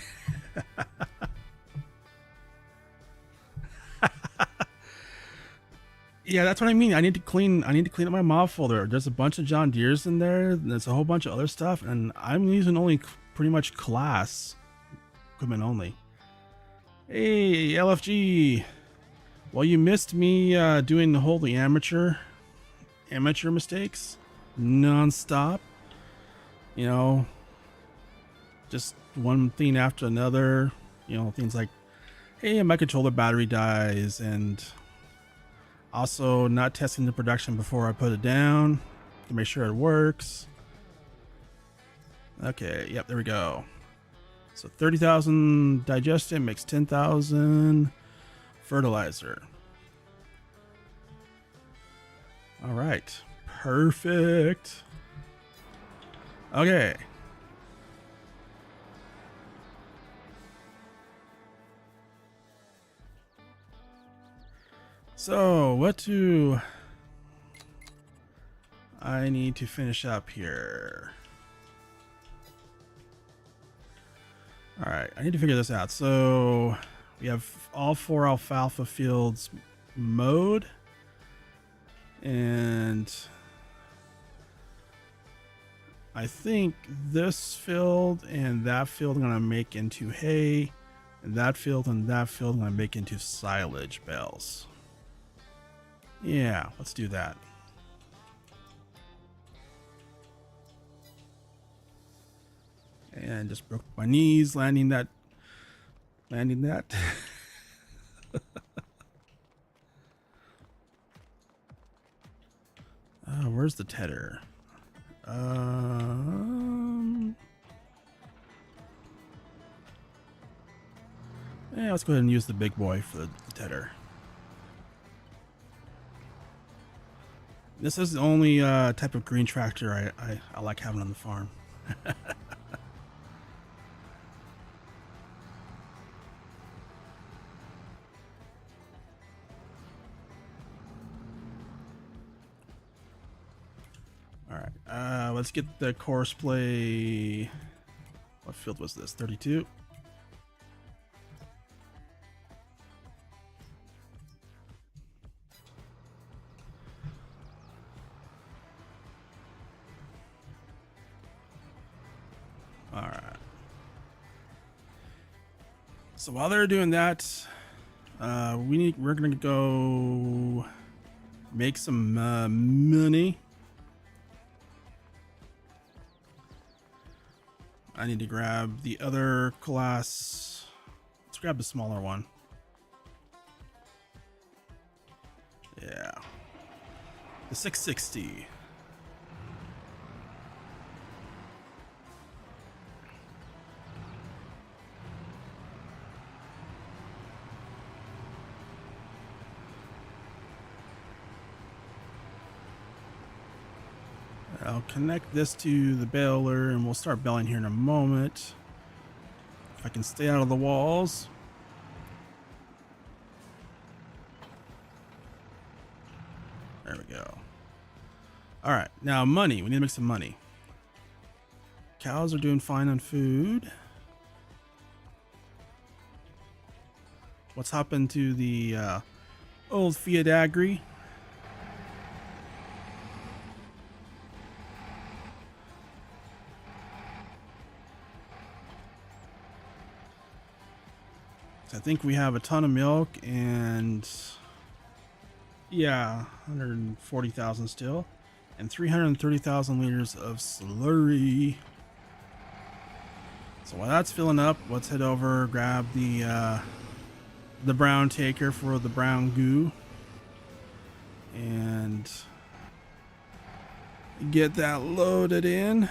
Speaker 1: Yeah, that's what I mean. I need to clean up my mod folder. There's a bunch of John Deere's in there. There's a whole bunch of other stuff, and I'm using only pretty much class equipment only. Hey, LFG. Well, you missed me doing the whole amateur mistakes non-stop. You know, just one thing after another. You know, things like, hey, my controller battery dies, and also not testing the production before I put it down to make sure it works. Okay, yep, there we go. So 30,000 digestion makes 10,000 fertilizer. All right, perfect. Okay. So what do I need to finish up here? All right, I need to figure this out. So we have all 4 alfalfa fields mowed, and I think this field and that field I'm gonna make into hay, and that field I'm gonna make into silage bales. Yeah, let's do that. And just broke my knees landing that. Where's the tedder? Yeah, let's go ahead and use the big boy for the tedder. This is the only type of green tractor I like having on the farm. All right, let's get the course play field was this? 32. All right. So while they're doing that, we're gonna go make some money. I need to grab the other class. Let's grab the smaller one. Yeah, the 660. I'll connect this to the baler and we'll start baling here in a moment. If I can stay out of the walls. There we go. All right, now money. We need to make some money. Cows are doing fine on food. What's happened to the old Fiat Agri? I think we have a ton of milk and yeah, 140,000 still, and 330,000 liters of slurry. So while that's filling up, let's head over, grab the brown taker for the brown goo and get that loaded in.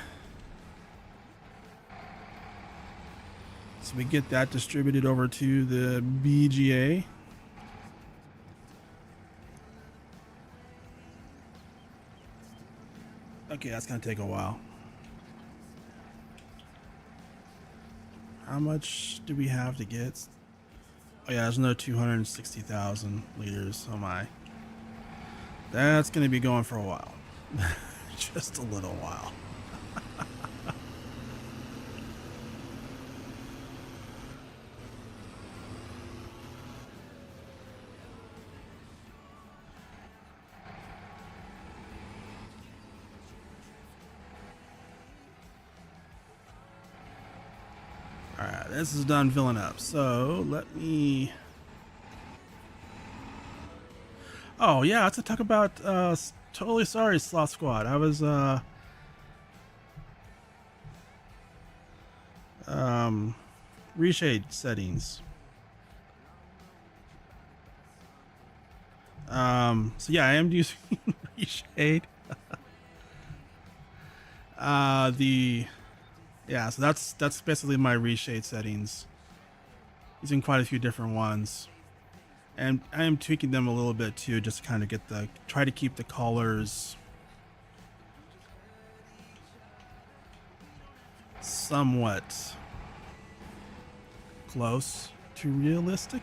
Speaker 1: So we get that distributed over to the BGA. Okay, that's gonna take a while. How much do we have to get? Oh yeah, there's another 260,000 liters. Oh my. That's gonna be going for a while. Just a little while. Alright, this is done filling up. So let me. Oh yeah, let's talk about totally sorry, Sloth Squad. I was reshade settings. So yeah, I am using reshade. Yeah, so that's basically my reshade settings. Using quite a few different ones. And I am tweaking them a little bit too, just to kind of try to keep the colors somewhat close to realistic.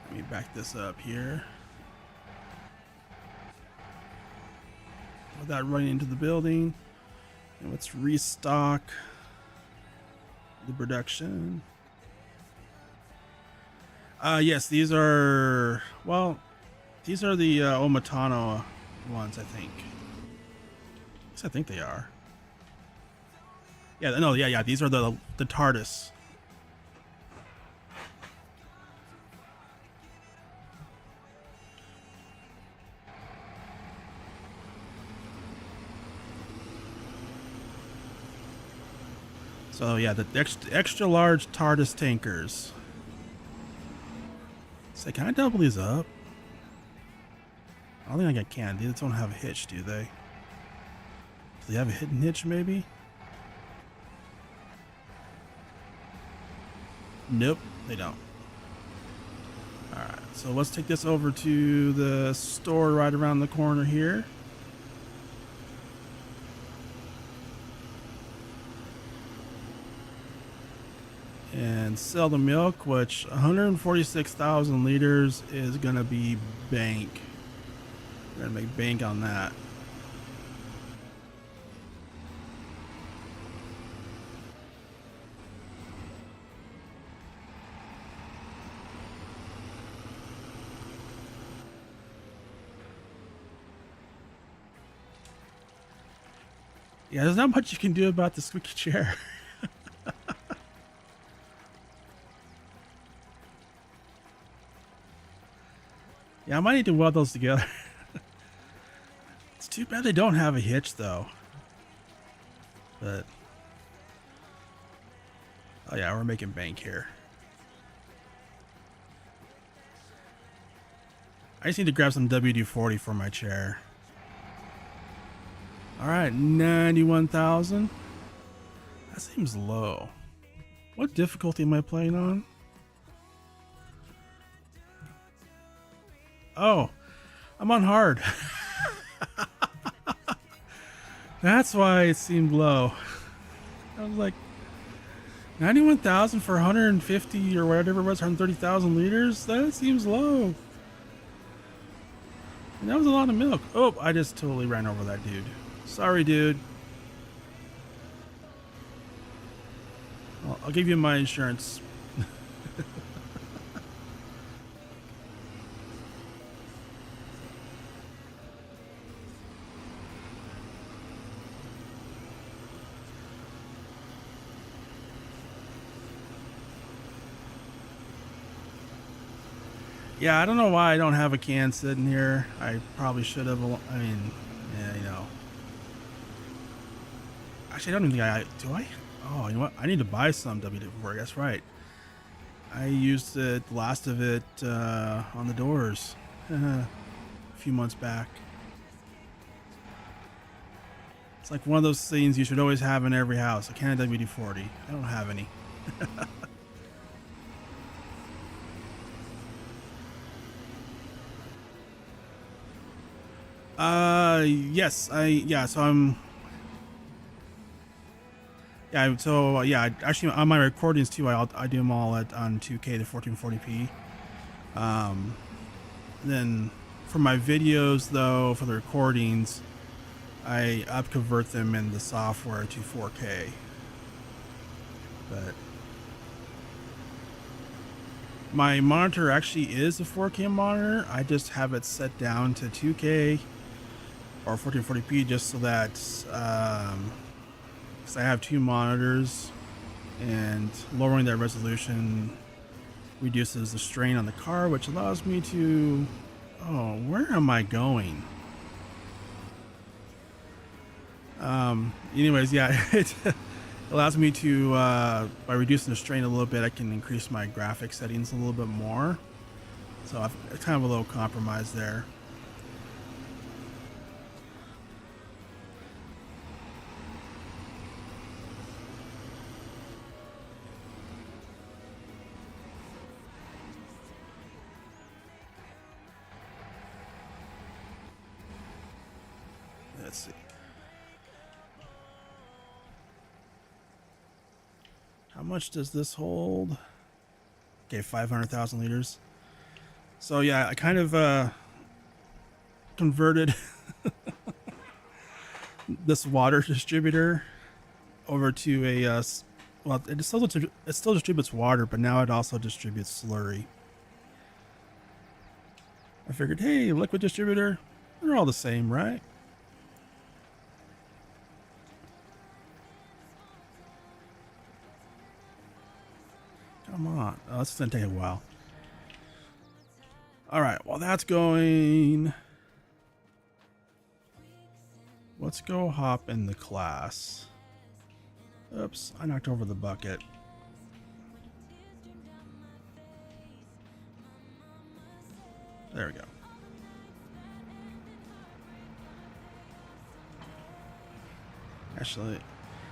Speaker 1: Let me back this up here. Without running into the building. And let's restock the production. Yes, these are, well, these are the Omatano ones, I think. At least I think they are. Yeah, no, yeah, these are the TARDIS. So yeah, the extra large TARDIS tankers. So can I double these up? I don't think I can. These don't have a hitch, do they? Do they have a hidden hitch, maybe? Nope, they don't. Alright, so let's take this over to the store right around the corner here. And sell the milk, which 146,000 liters is gonna be bank. We're gonna make bank on that. Yeah, there's not much you can do about the squeaky chair. Yeah, I might need to weld those together. It's too bad they don't have a hitch though. But oh yeah, we're making bank here. I just need to grab some WD-40 for my chair. All right, 91,000. That seems low. What difficulty am I playing on? Oh, I'm on hard. That's why it seemed low. I was like, 91,000 for 150 or whatever it was, 130,000 liters? That seems low. And that was a lot of milk. Oh, I just totally ran over that dude. Sorry, dude. Well, I'll give you my insurance. Yeah, I don't know why I don't have a can sitting here. I probably should have. I mean, yeah, you know. Actually, I don't even think do I? Oh, you know what? I need to buy some WD-40. That's right. I used the last of it on the doors a few months back. It's like one of those things you should always have in every house. A can of WD-40. I don't have any. Yes, so I'm, actually on my recordings too, I do them all on 2K to 1440p. Then for my videos though, for the recordings, I upconvert them in the software to 4K. But my monitor actually is a 4K monitor. I just have it set down to 2K or 1440p just so that because I have two monitors and lowering that resolution reduces the strain on the car, which allows me to, oh, where am I going? Anyways, yeah, it allows me to by reducing the strain a little bit, I can increase my graphic settings a little bit more. So it's kind of a little compromise there. Let's see. How much does this hold? Okay, 500,000 liters. So yeah, I kind of converted this water distributor over to a well, it still distributes water, but now it also distributes slurry. I figured, hey, liquid distributor, they're all the same, right? Come on. Oh, this is going to take a while. All right. While that's going, let's go hop in the class. Oops. I knocked over the bucket. There we go. Actually,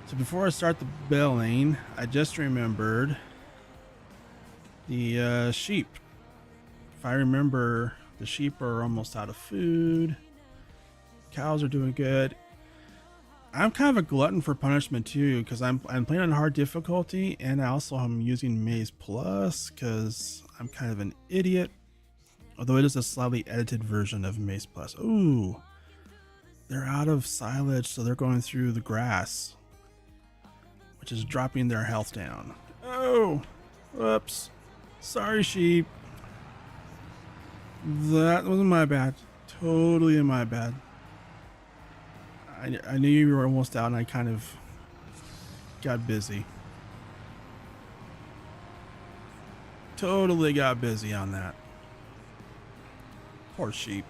Speaker 1: so before I start the billing, I just remembered the sheep. If I remember, the sheep are almost out of food. Cows are doing good. I'm kind of a glutton for punishment too, because I'm playing on hard difficulty, and I also am using Maze Plus because I'm kind of an idiot. Although it is a slightly edited version of Maze Plus. Ooh, they're out of silage, so they're going through the grass, which is dropping their health down. Oh, whoops. Sorry, sheep. That wasn't my bad. Totally my bad. I knew you were almost out, and I kind of got busy. Totally got busy on that. Poor sheep.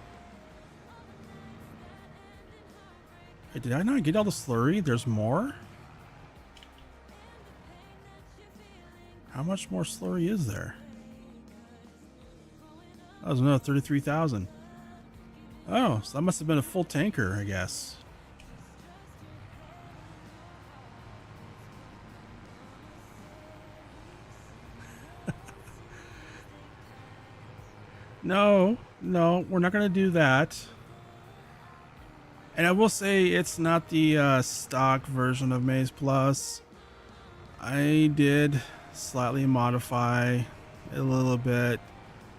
Speaker 1: Hey, did I not get all the slurry? There's more? How much more slurry is there? That was another 33,000. Oh, so that must have been a full tanker, I guess. No, we're not going to do that. And I will say it's not the stock version of Maze Plus. I did slightly modify it a little bit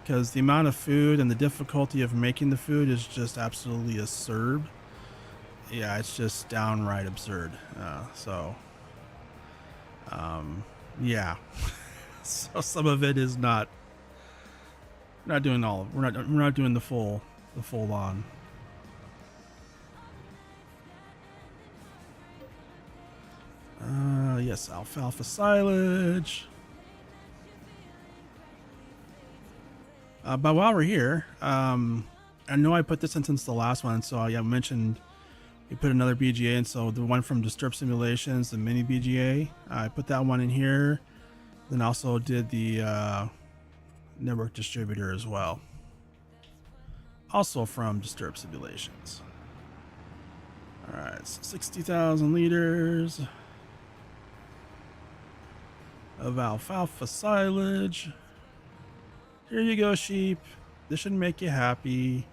Speaker 1: because the amount of food and the difficulty of making the food is just absolutely absurd. Yeah, it's just downright absurd. Yeah. So some of it is not doing all. We're not doing the full on. Yes, alfalfa silage. But while we're here, I know I put this in since the last one, so I mentioned we put another BGA in. So the one from Disturb Simulations, the mini BGA, I put that one in here. Then also did the network distributor as well, also from Disturb Simulations. All right, so 60,000 liters of alfalfa silage. Here you go, sheep. This should make you happy.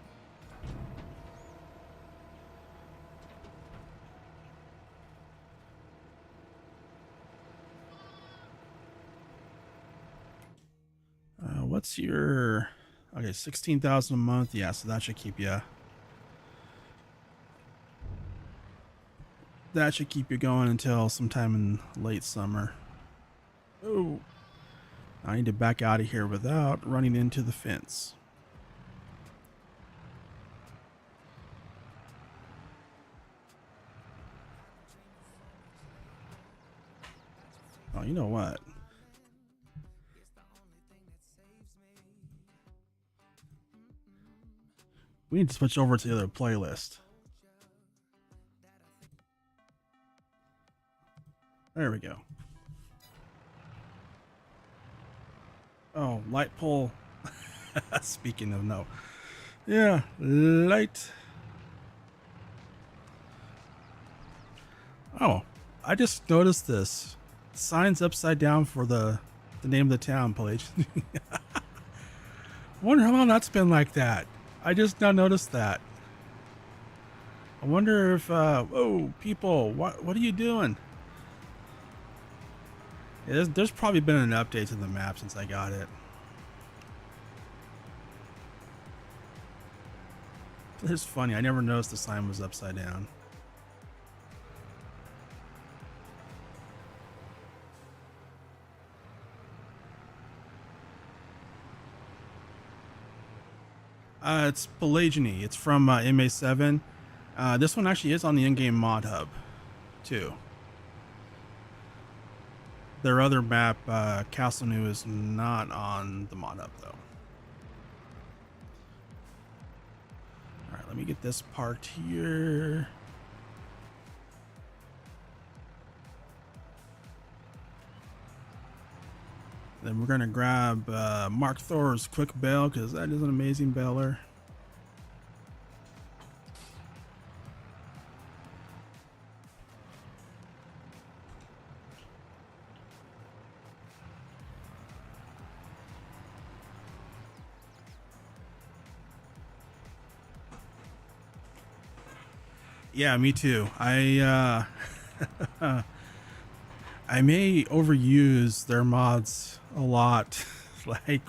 Speaker 1: What's your... Okay, 16,000 a month. Yeah, so that should keep you... That should keep you going until sometime in late summer. Oh, I need to back out of here without running into the fence. Oh, you know what? We need to switch over to the other playlist. There we go. Oh, light pole. Speaking of no. Yeah, light. Oh, I just noticed this. Signs upside down for the name of the town, Pallegney. Wonder how long that's been like that. I just now noticed that. I wonder if, whoa, people, what are you doing? Yeah, there's probably been an update to the map since I got it. It's funny, I never noticed the sign was upside down. It's Pallegney. It's from MA7. This one actually is on the in-game mod hub, too. Their other map, Castle New, is not on the mod hub, though. Alright, let me get this parked here. Then we're going to grab Mark Thor's quick bale, because that is an amazing baler. Yeah, me too. I may overuse their mods a lot. Like,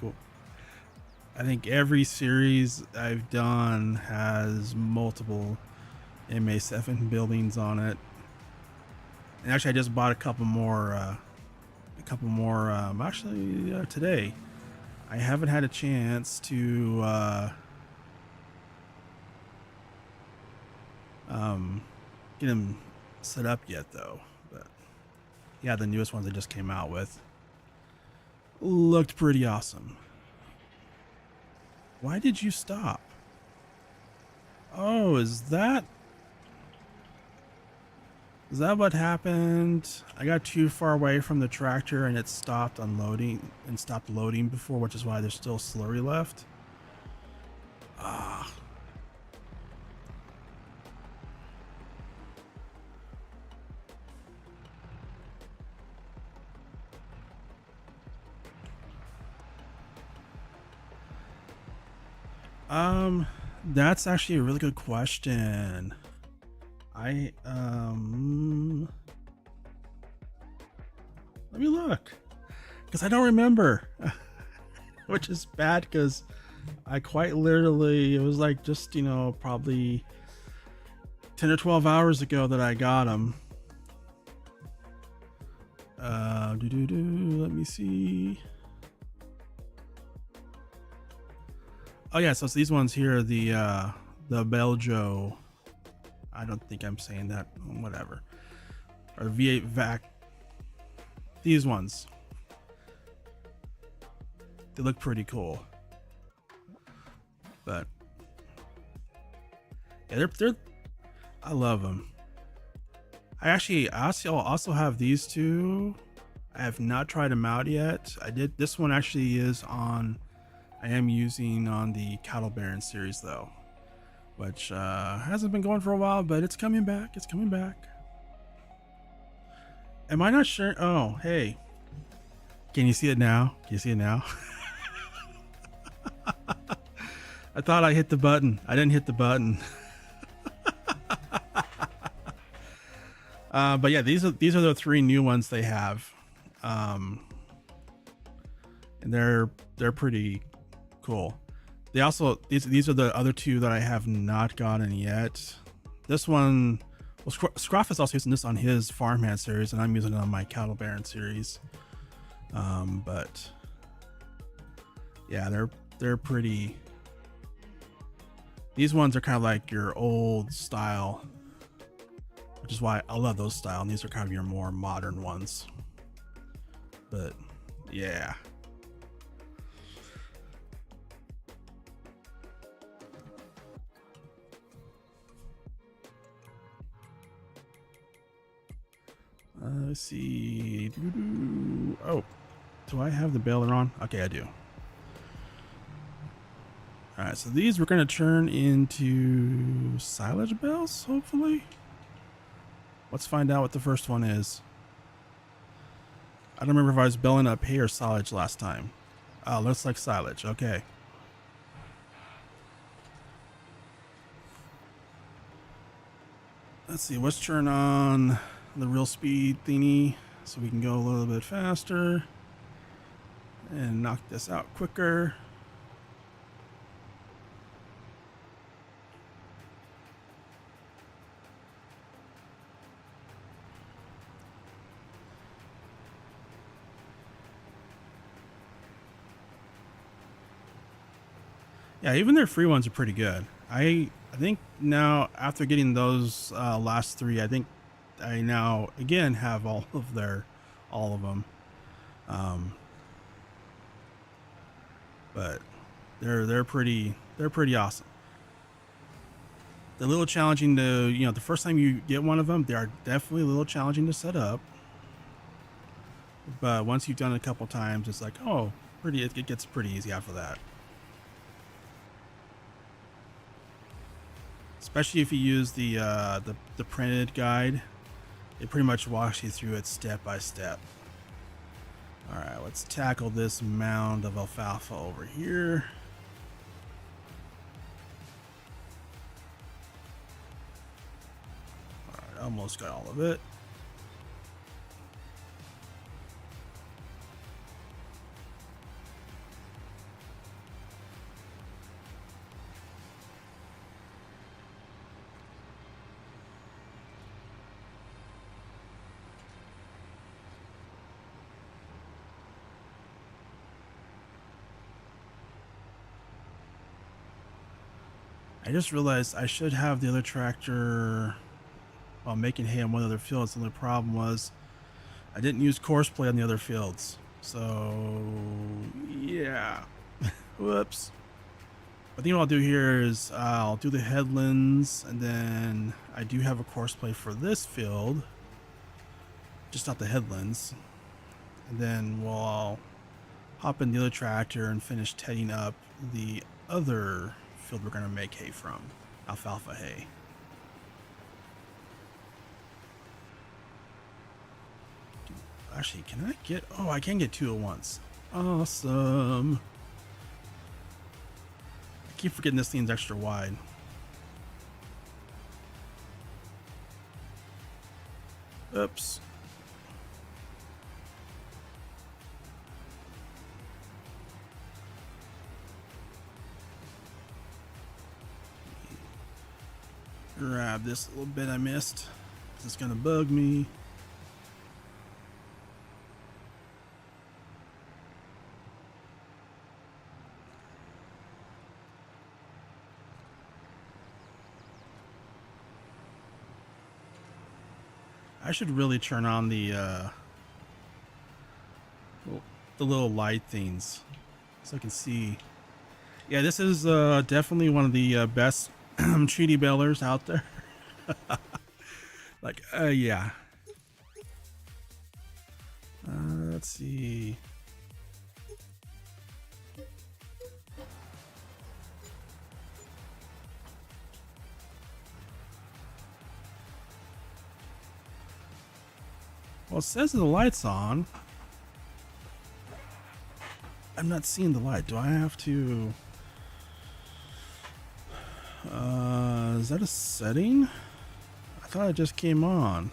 Speaker 1: I think every series I've done has multiple MA7 buildings on it. And actually, I just bought a couple more. Actually, today. I haven't had a chance to get them set up yet though. But yeah, the newest ones they just came out with looked pretty awesome. Why did you stop? Oh, is that what happened? I got too far away from the tractor and it stopped unloading and stopped loading before, which is why there's still slurry left. Ah. That's actually a really good question. Let me look, because I don't remember, which is bad because I quite literally, it was like just, you know, probably 10 or 12 hours ago that I got them. Let me see. Oh yeah, so it's these ones here, the Beljo. I don't think I'm saying that. Whatever. Or V8 vac. These ones. They look pretty cool. But yeah, they're I love them. I also have these two. I have not tried them out yet. This one actually is on. I am using on the Cattle Baron series though, which hasn't been going for a while, but it's coming back. It's coming back. Am I not sure? Oh, hey. Can you see it now? Can you see it now? I thought I hit the button. I didn't hit the button. But yeah, these are the 3 new ones they have. And they're pretty cool. They also these are the other 2 that I have not gotten yet. This one, well, Scruff is also using this on his Farmhand series, and I'm using it on my Cattle Baron series. But yeah, they're pretty. These ones are kind of like your old style, which is why I love those style, and these are kind of your more modern ones. But yeah. Let's see. Oh, do I have the baler on? Okay, I do. All right, so these we're going to turn into silage bales, hopefully. Let's find out what the first one is. I don't remember if I was belling up hay or silage last time. Oh, looks like silage. Okay. Let's see. Let's turn on the real speed thingy so we can go a little bit faster and knock this out quicker. Yeah, even their free ones are pretty good. I think now after getting those last 3, I think I now again have all of them. But they're pretty awesome. They're a little challenging to, you know, the first time you get one of them, they are definitely a little challenging to set up. But once you've done it a couple times, it's like, oh, it gets pretty easy after that. Especially if you use the printed guide, it pretty much walks you through it step by step. All right, let's tackle this mound of alfalfa over here. All right, almost got all of it. I just realized I should have the other tractor while making hay on one other fields. The only problem was I didn't use courseplay on the other fields. So yeah, whoops. I think what I'll do here is I'll do the headlands, and then I do have a courseplay for this field, just not the headlands. And then we'll hop in the other tractor and finish tedding up the other field we're gonna make hay from, alfalfa hay. Actually, can I get, oh, I can get 2 at once. Awesome. I keep forgetting this thing's extra wide. Oops. Grab this little bit I missed. This is gonna bug me. I should really turn on the little light things so I can see. Yeah, this is definitely one of the best treaty balers out there. Like, yeah. Let's see. Well, it says the light's on. I'm not seeing the light. Do I have to... is that a setting? I thought it just came on.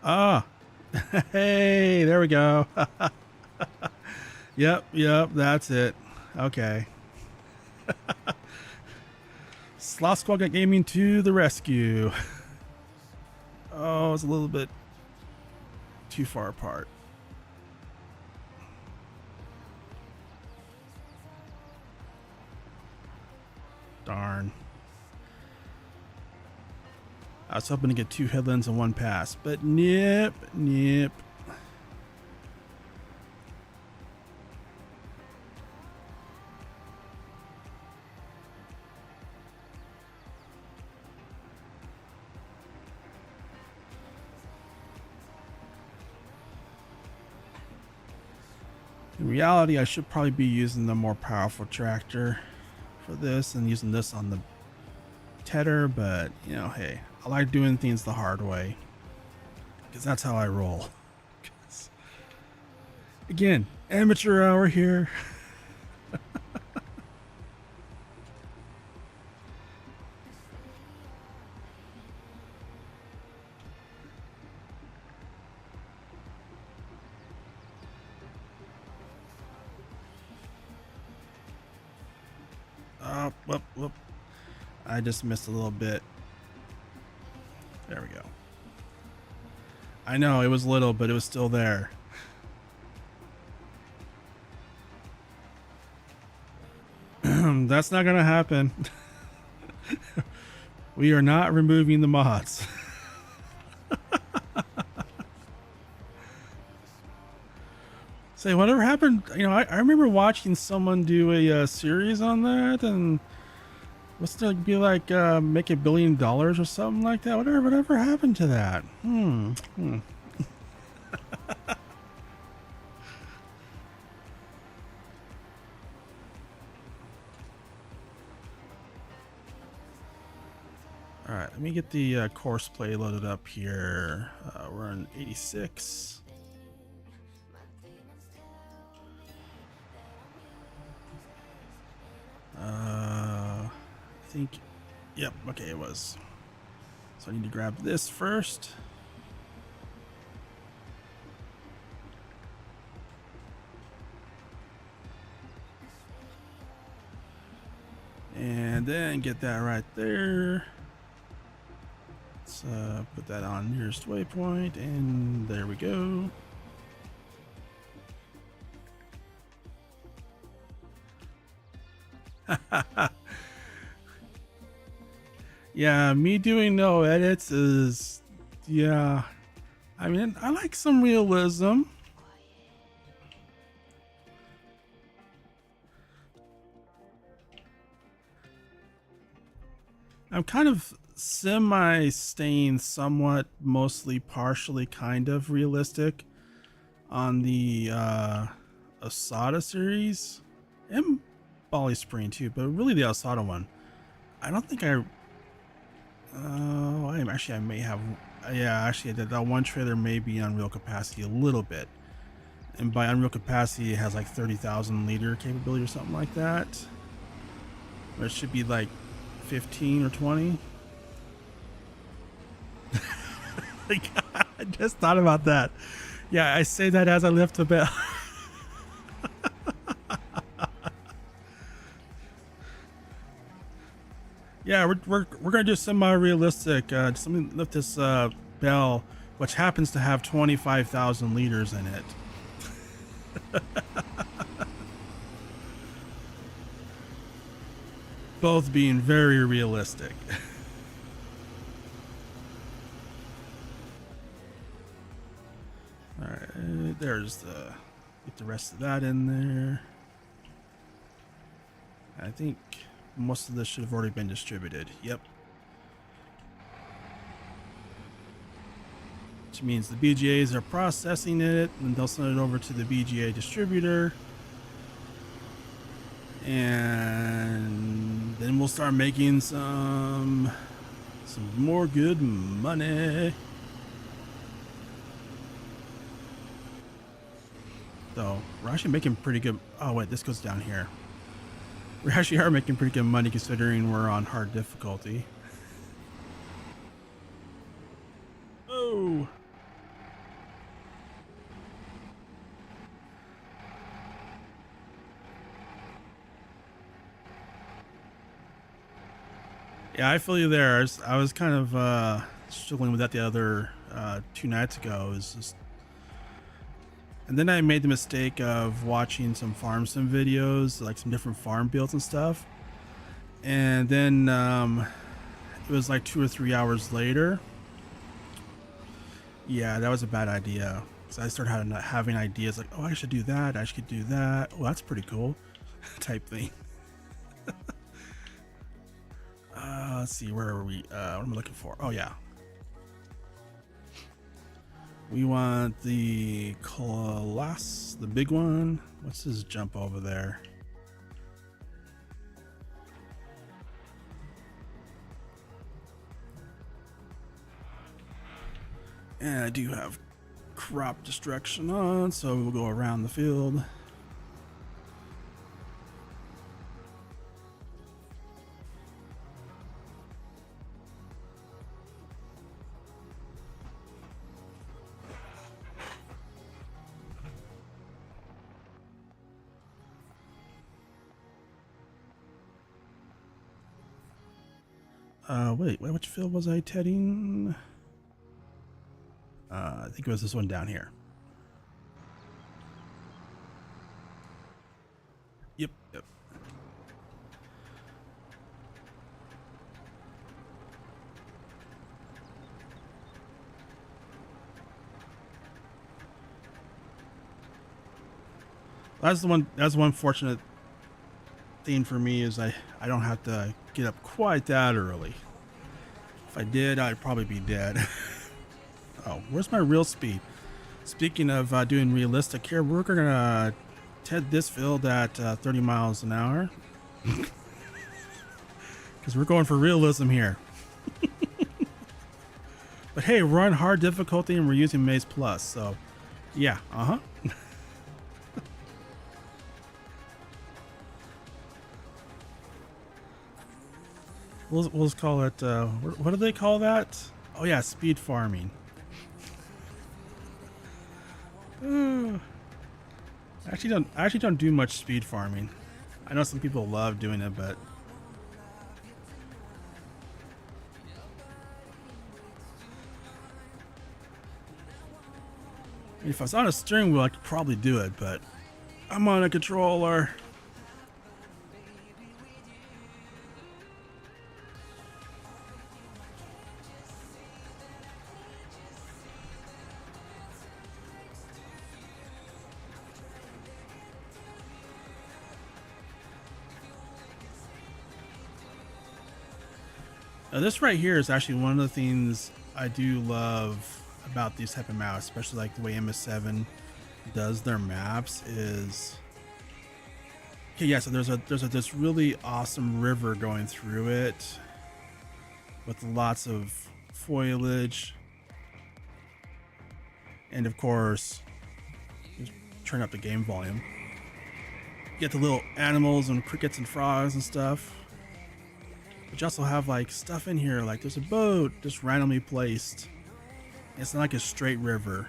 Speaker 1: Ah! Hey, there we go. Yep, that's it. Okay. Sloth Squad got gaming to the rescue. Oh, it's a little bit too far apart. Darn. I was hoping to get 2 headlands in one pass, but nip. In reality, I should probably be using the more powerful tractor for this and using this on the tedder, but you know, hey, I like doing things the hard way because that's how I roll. Again, amateur hour here. Whoop. I just missed a little bit. There we go. I know it was little, but it was still there. That's not gonna happen. We are not removing the mods. Say, whatever happened? You know, I remember watching someone do a series on that, and must it be like make $1 billion or something like that? Whatever happened to that? All right, let me get the course play loaded up here. We're on 86. I think, yep, okay, it was. So I need to grab this first. And then get that right there. Let's put that on nearest waypoint, and there we go. Yeah, me doing no edits is, yeah. I mean, I like some realism. I'm kind of semi-staying somewhat, mostly, partially, kind of realistic on the SATA series and Bali Spring too, but really the SATA one. I don't think I. I may have. Yeah, actually, that one trailer may be Unreal capacity a little bit, and by Unreal capacity, it has like 30,000 liter capability or something like that. Or it should be like 15 or 20. I just thought about that. Yeah, I say that as I lift the bell. Yeah, we're gonna do semi-realistic. Just let me lift this bell, which happens to have 25,000 liters in it. Both being very realistic. All right, there's the. Get the rest of that in there. I think most of this should have already been distributed. Yep. Which means the BGAs are processing it, and they'll send it over to the BGA distributor. And then we'll start making some more good money. So we're actually making pretty good. Oh wait, this goes down here. We actually are making pretty good money considering we're on hard difficulty. Oh. Yeah, I feel you there. I was kind of struggling with that the other 2 nights ago. Is just, and then I made the mistake of watching some farm sim videos, like some different farm builds and stuff. And then it was like 2 or 3 hours later. Yeah, that was a bad idea. So I started having ideas like, oh, I should do that. I should do that. Oh, that's pretty cool, type thing. Let's see, where are we? What am I looking for? Oh yeah. We want the class, the big one. What's this jump over there? And I do have crop destruction on, so we'll go around the field. Wait, which field was I tedding? I think it was this one down here. Yep. That's the one fortunate thing for me is I don't have to get up quite that early. If I did, I'd probably be dead. Oh, where's my real speed? Speaking of doing realistic here, we're gonna TED this field at 30 miles an hour. Because we're going for realism here. But hey, we're on hard difficulty and we're using Maze Plus, so yeah, We'll just call it, what do they call that? Oh yeah, speed farming. I actually don't do much speed farming. I know some people love doing it, but if I was on a steering wheel, I could probably do it, but I'm on a controller. This right here is actually one of the things I do love about these type of maps, especially like the way MS7 does their maps is, okay, yeah, so there's this really awesome river going through it with lots of foliage, and of course just turn up the game volume. You get the little animals and crickets and frogs and stuff. But you also have like stuff in here, like there's a boat just randomly placed. It's not like a straight river.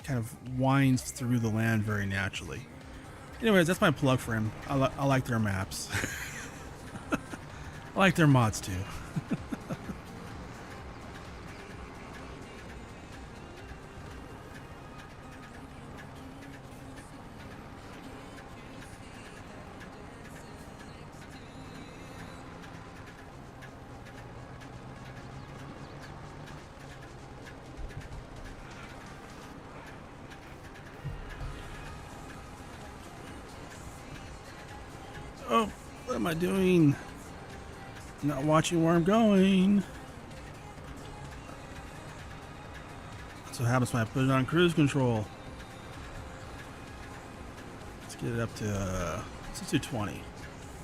Speaker 1: It kind of winds through the land very naturally. Anyways, that's my plug for him. I like their maps. I like their mods too. Oh, what am I doing? Not watching where I'm going. That's what happens when I put it on cruise control. Let's get it up to, let's do 20.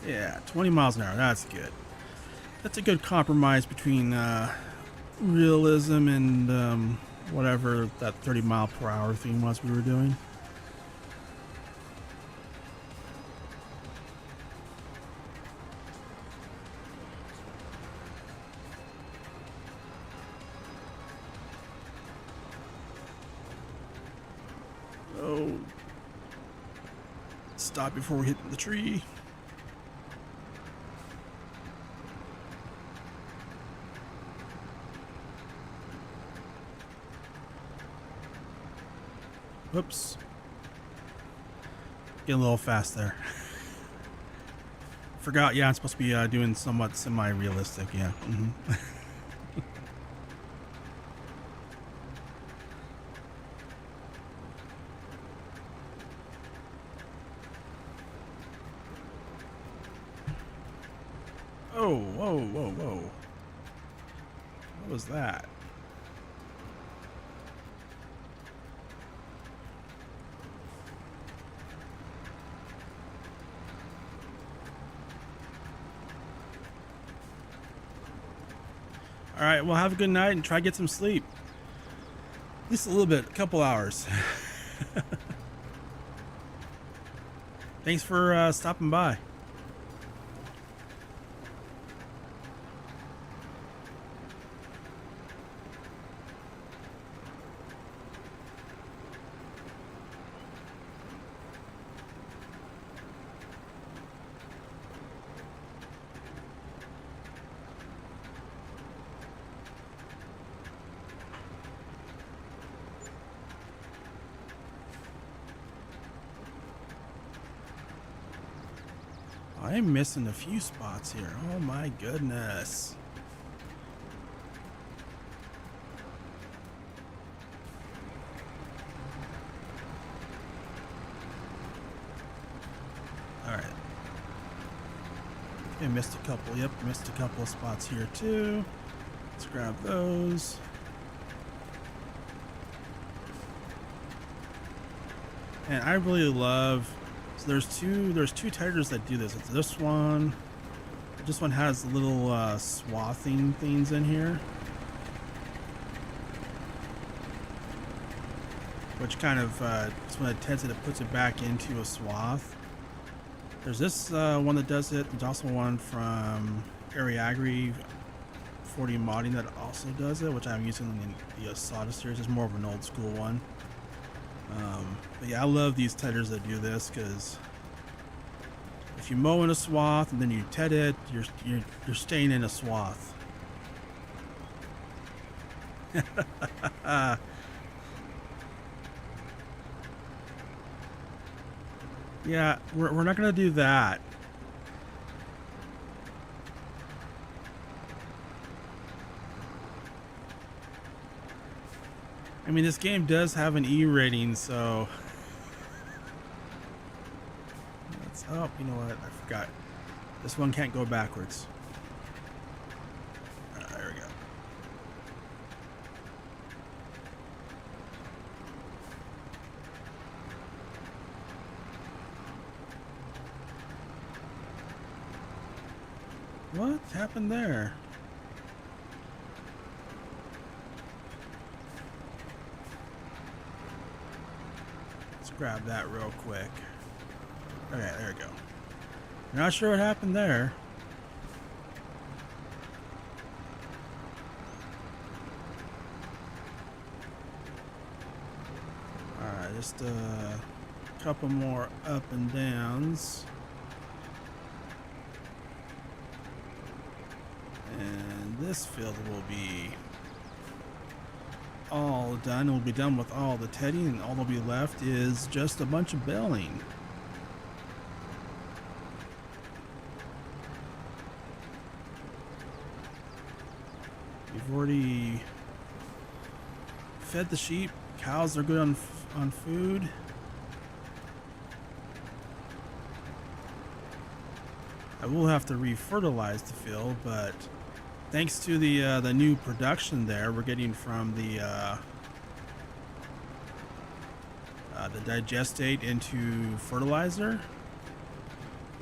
Speaker 1: Yeah, 20 miles an hour, that's good. That's a good compromise between realism and whatever that 30 mile per hour thing was we were doing. Oh, stop before we hit the tree. Whoops. Getting a little fast there. Forgot, yeah, I'm supposed to be doing somewhat semi-realistic, yeah. Oh, whoa, whoa, whoa. What was that? All right, well, have a good night and try to get some sleep. At least a little bit, a couple hours. Thanks for stopping by. I'm missing a few spots here. Oh my goodness. All right. I missed a couple. Yep, missed a couple of spots here too. Let's grab those. And I really love, so there's two titles that do this. It's this one. This one has little swathing things in here, which kind of when it tends it puts it back into a swath. There's this one that does it. There's also one from Ariagri 40 modding that also does it, which I'm using in the SATA series. It's more of an old school one. But yeah, I love these teders that do this, because if you mow in a swath and then you ted it, you're staying in a swath. Yeah, we're not gonna do that. I mean, this game does have an E rating, so let's, oh, you know what? I forgot. This one can't go backwards. What happened there? Let's grab that real quick. Okay, there we go. Not sure what happened there. Alright, just a couple more up and downs. And this field will be all done. We'll be done with all the tedding, and all that'll be left is just a bunch of belling. We've already fed the sheep. Cows are good on food. I will have to re-fertilize the field, but thanks to the new production there we're getting from the digestate into fertilizer,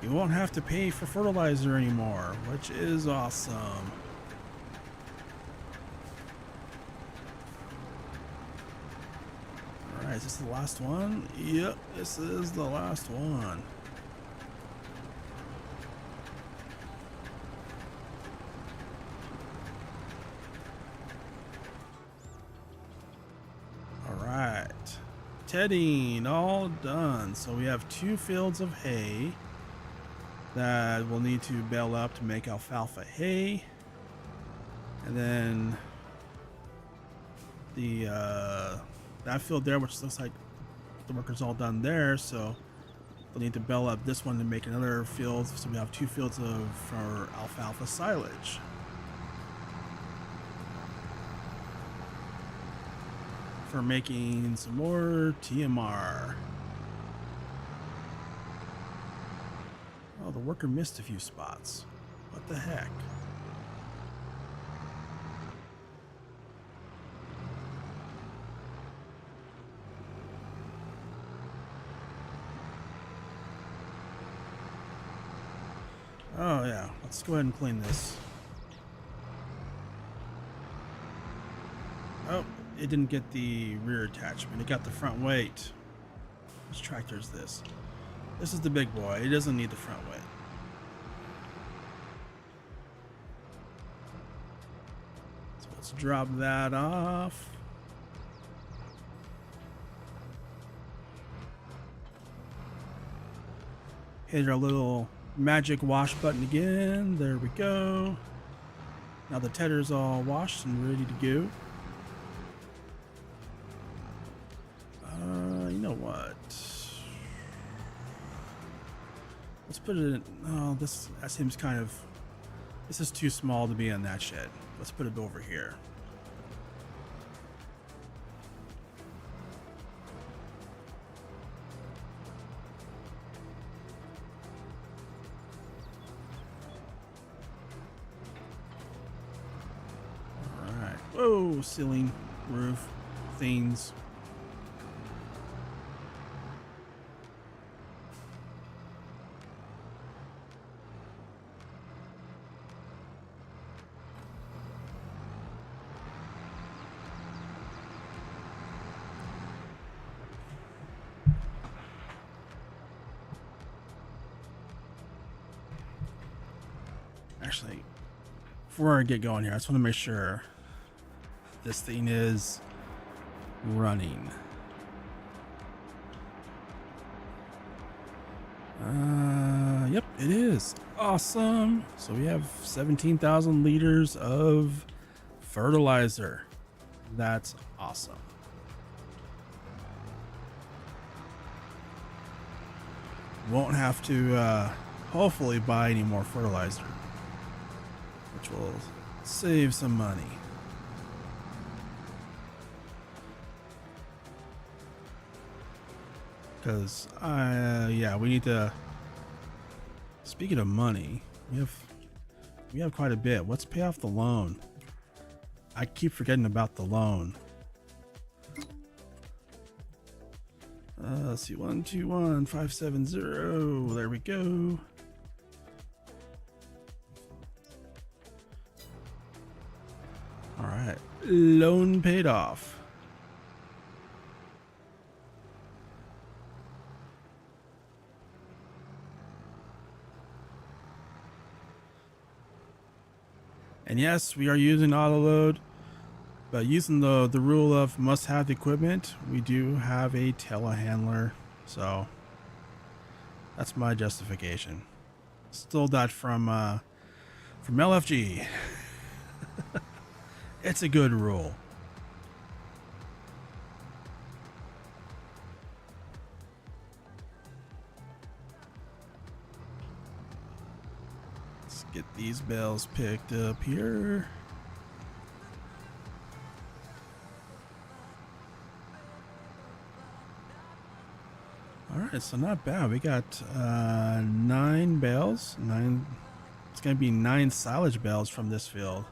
Speaker 1: you won't have to pay for fertilizer anymore, which is awesome. Alright, is this the last one? Yep, this is the last one. Alright, tedding all done. So we have 2 fields of hay that we'll need to bale up to make alfalfa hay. And then the that field there, which looks like the work's all done there, so we'll need to bale up this one to make another field. So we have 2 fields for alfalfa silage. For making some more TMR. Oh, the worker missed a few spots. What the heck? Oh yeah, let's go ahead and clean this. Oh, it didn't get the rear attachment. It got the front weight. Which tractor is this? This is the big boy. It doesn't need the front weight. So let's drop that off. Hit our little magic wash button again. There we go. Now the tedder's all washed and ready to go. You know what? Let's put it in. Oh, that seems kind of. This is too small to be in that shed. Let's put it over here. All right. Whoa, ceiling, roof, things. Actually, before I get going here, I just want to make sure this thing is running. Yep, it is. Awesome. So we have 17,000 liters of fertilizer. That's awesome. Won't have to hopefully buy any more fertilizer, which will save some money. Because yeah, we need to. Speaking of money, we have quite a bit. Let's pay off the loan. I keep forgetting about the loan. Let's see, 121,570. There we go. All right, loan paid off. And yes, we are using auto load, but using the rule of must have the equipment, we do have a telehandler, so that's my justification. Stole that from LFG. It's a good rule. Let's get these bells picked up here. All right, so not bad. We got 9 bales. It's gonna be 9 silage bales from this field.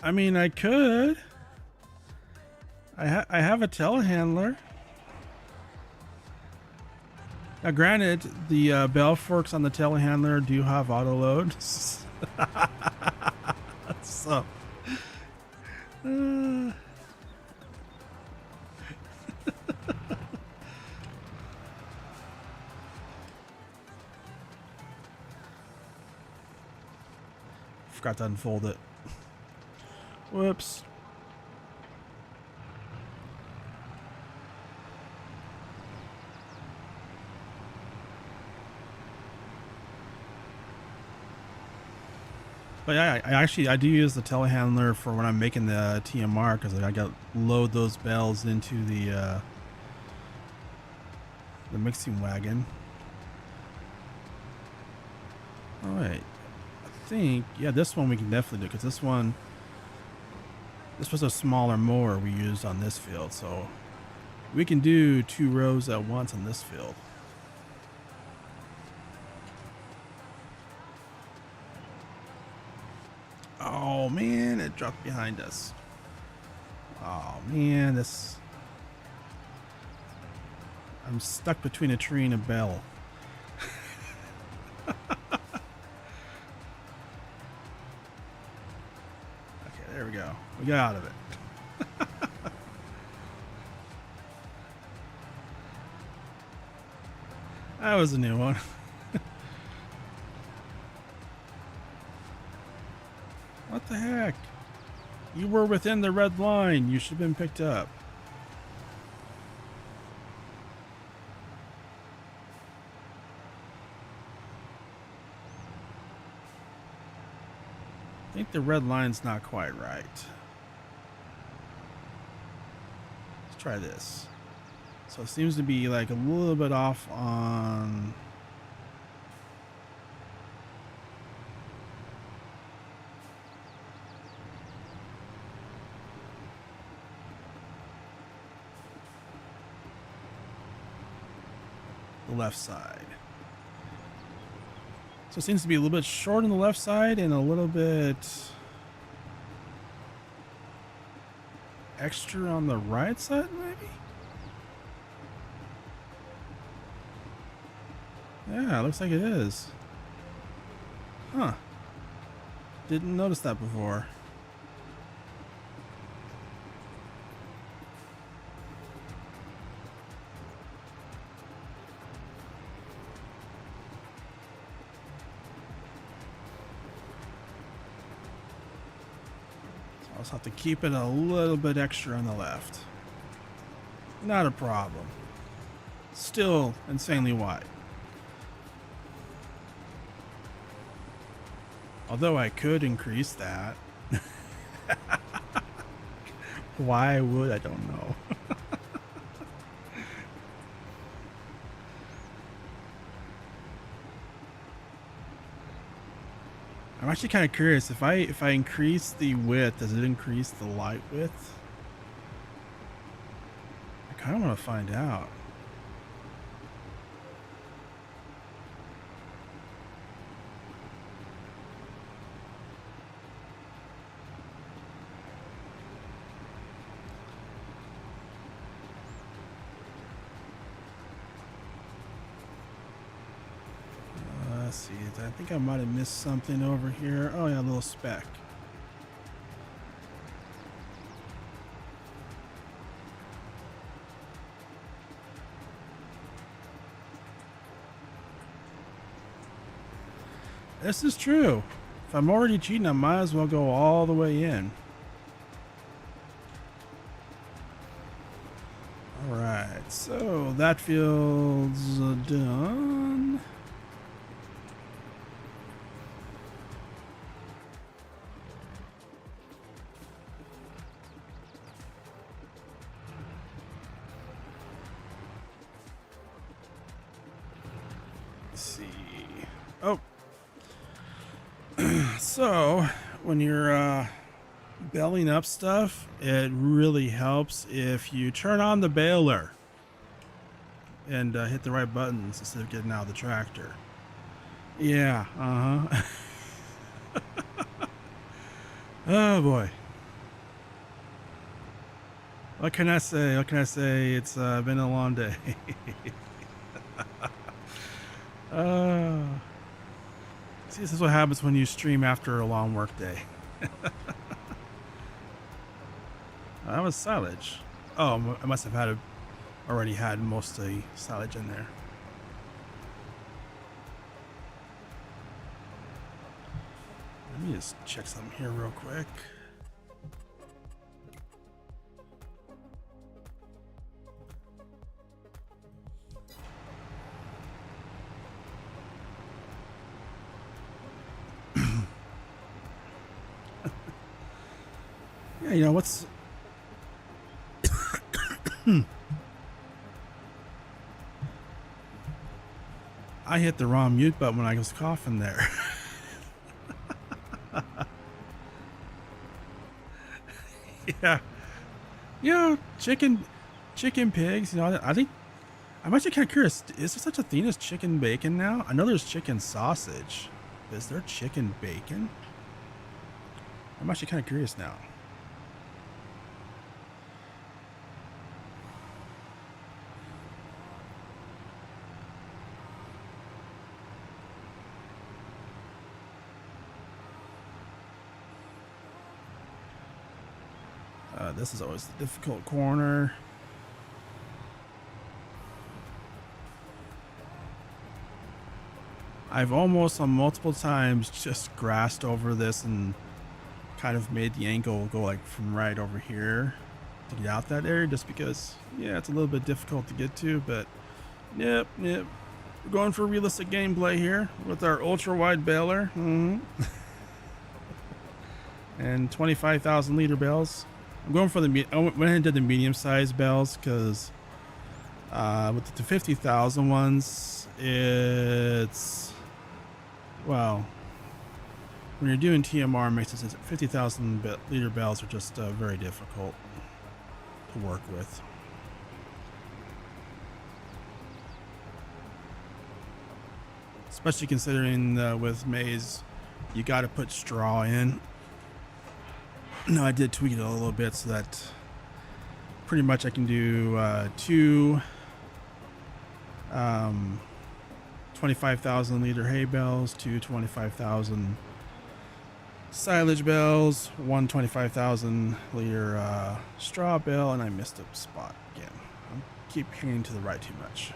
Speaker 1: I mean, I could. I have a telehandler. Now, granted, the bell forks on the telehandler do have auto load. So, forgot to unfold it. Whoops. But yeah, I do use the telehandler for when I'm making the TMR, because I got load those bells into the mixing wagon. All right, I think, yeah, this one we can definitely do, because this was a smaller mower we used on this field, so we can do 2 rows at once on this field. Oh man, it dropped behind us. Oh man, I'm stuck between a tree and a bell. Okay, there we go. We got out of it. That was a new one. What the heck? You were within the red line. You should have been picked up. I think the red line's not quite right. Let's try this. So it seems to be like a little bit off on... the left side. So it seems to be a little bit short on the left side and a little bit extra on the right side, maybe? Yeah, looks like it is. Huh. Didn't notice that before. I'll just have to keep it a little bit extra on the left. Not a problem. Still insanely wide. Although I could increase that. Why I would, I don't know. I'm actually kind of curious, if I increase the width, does it increase the light width? I kind of want to find out. see. I think I might have missed something over here. Oh yeah, a little speck. This is true. If I'm already cheating, I might as well go all the way in. All right, so that feels done. Let's see. Oh. So when you're belling up stuff, it really helps if you turn on the baler and hit the right buttons instead of getting out of the tractor. Yeah, oh boy. What can I say? What can I say? It's been a long day. See, this is what happens when you stream after a long work day. That was silage. Oh, I must have already had most of the silage in there. Let me just check something here real quick. Yeah, you know what's I hit the wrong mute button when I was coughing there. Yeah. You know, chicken pigs, you know, I think I'm actually kind of curious. Is there such a thing as chicken bacon now? I know there's chicken sausage. Is there chicken bacon? I'm actually kind of curious now. This is always the difficult corner. I've almost on multiple times just grassed over this and kind of made the angle go like from right over here to get out that area just because, yeah, it's a little bit difficult to get to, but yep. We're going for realistic gameplay here with our ultra wide baler. And 25,000 liter bales. I'm going for I went ahead and did the medium sized bales because with the 50,000 ones, it's, well, when you're doing TMR mixes, 50,000 liter bales are just very difficult to work with. Especially considering with maize, you got to put straw in. No, I did tweak it a little bit so that pretty much I can do two 25,000 liter hay bales, two 25,000 silage bales, one 25,000 liter straw bale, and I missed a spot again. I keep hanging to the right too much.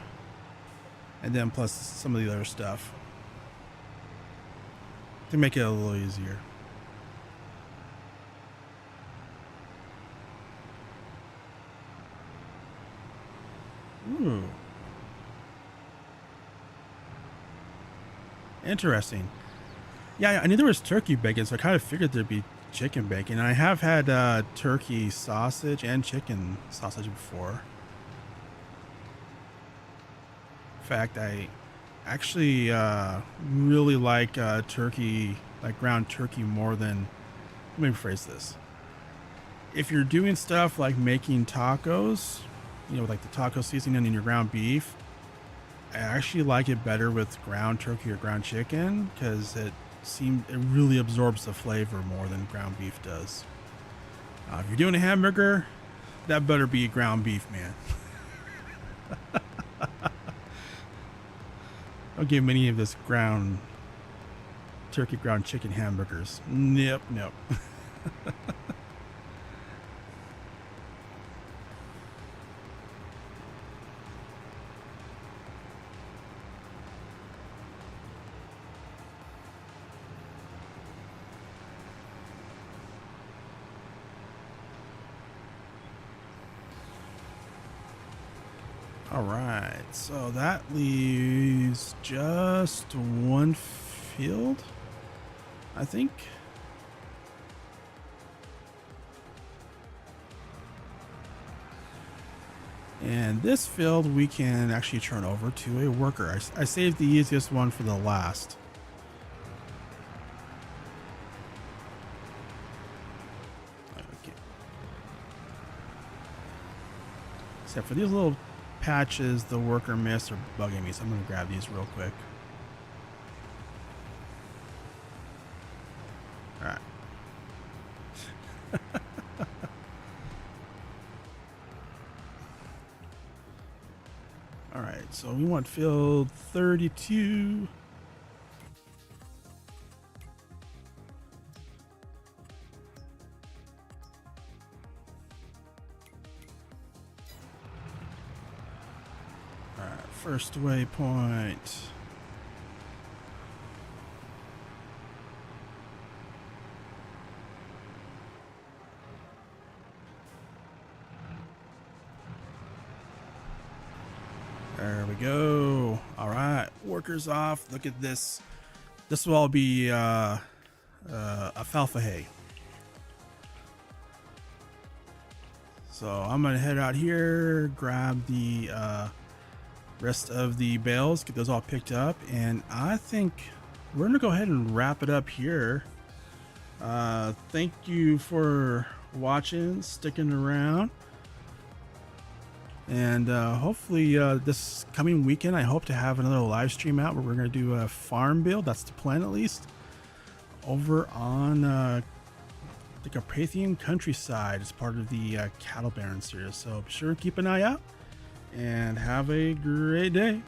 Speaker 1: And then plus some of the other stuff to make it a little easier. Ooh. Interesting. Yeah, I knew there was turkey bacon, so I kind of figured there'd be chicken bacon. I have had turkey sausage and chicken sausage before. In fact, I actually really like turkey, like ground turkey more than, let me rephrase this. If you're doing stuff like making tacos, you know, like the taco seasoning in your ground beef, I actually like it better with ground turkey or ground chicken because it really absorbs the flavor more than ground beef does. If you're doing a hamburger, that better be ground beef, man. Don't give me any of this ground turkey ground chicken hamburgers. Nope, nope. All right, so that leaves just one field, I think. And this field we can actually turn over to a worker. I saved the easiest one for the last. Okay. Except for these little patches the worker missed are bugging me, so I'm going to grab these real quick. All right. All right, so we want field 32. All right, first waypoint. There we go. All right, workers off. Look at this. This will all be alfalfa hay. So I'm gonna head out here, grab the rest of the bales, get those all picked up, and I think we're gonna go ahead and wrap it up here. Thank you for watching, sticking around. And hopefully this coming weekend, I hope to have another live stream out where we're going to do a farm build. That's the plan, at least, over on the Carpathian countryside as part of the Cattle Baron series. So be sure to keep an eye out and have a great day.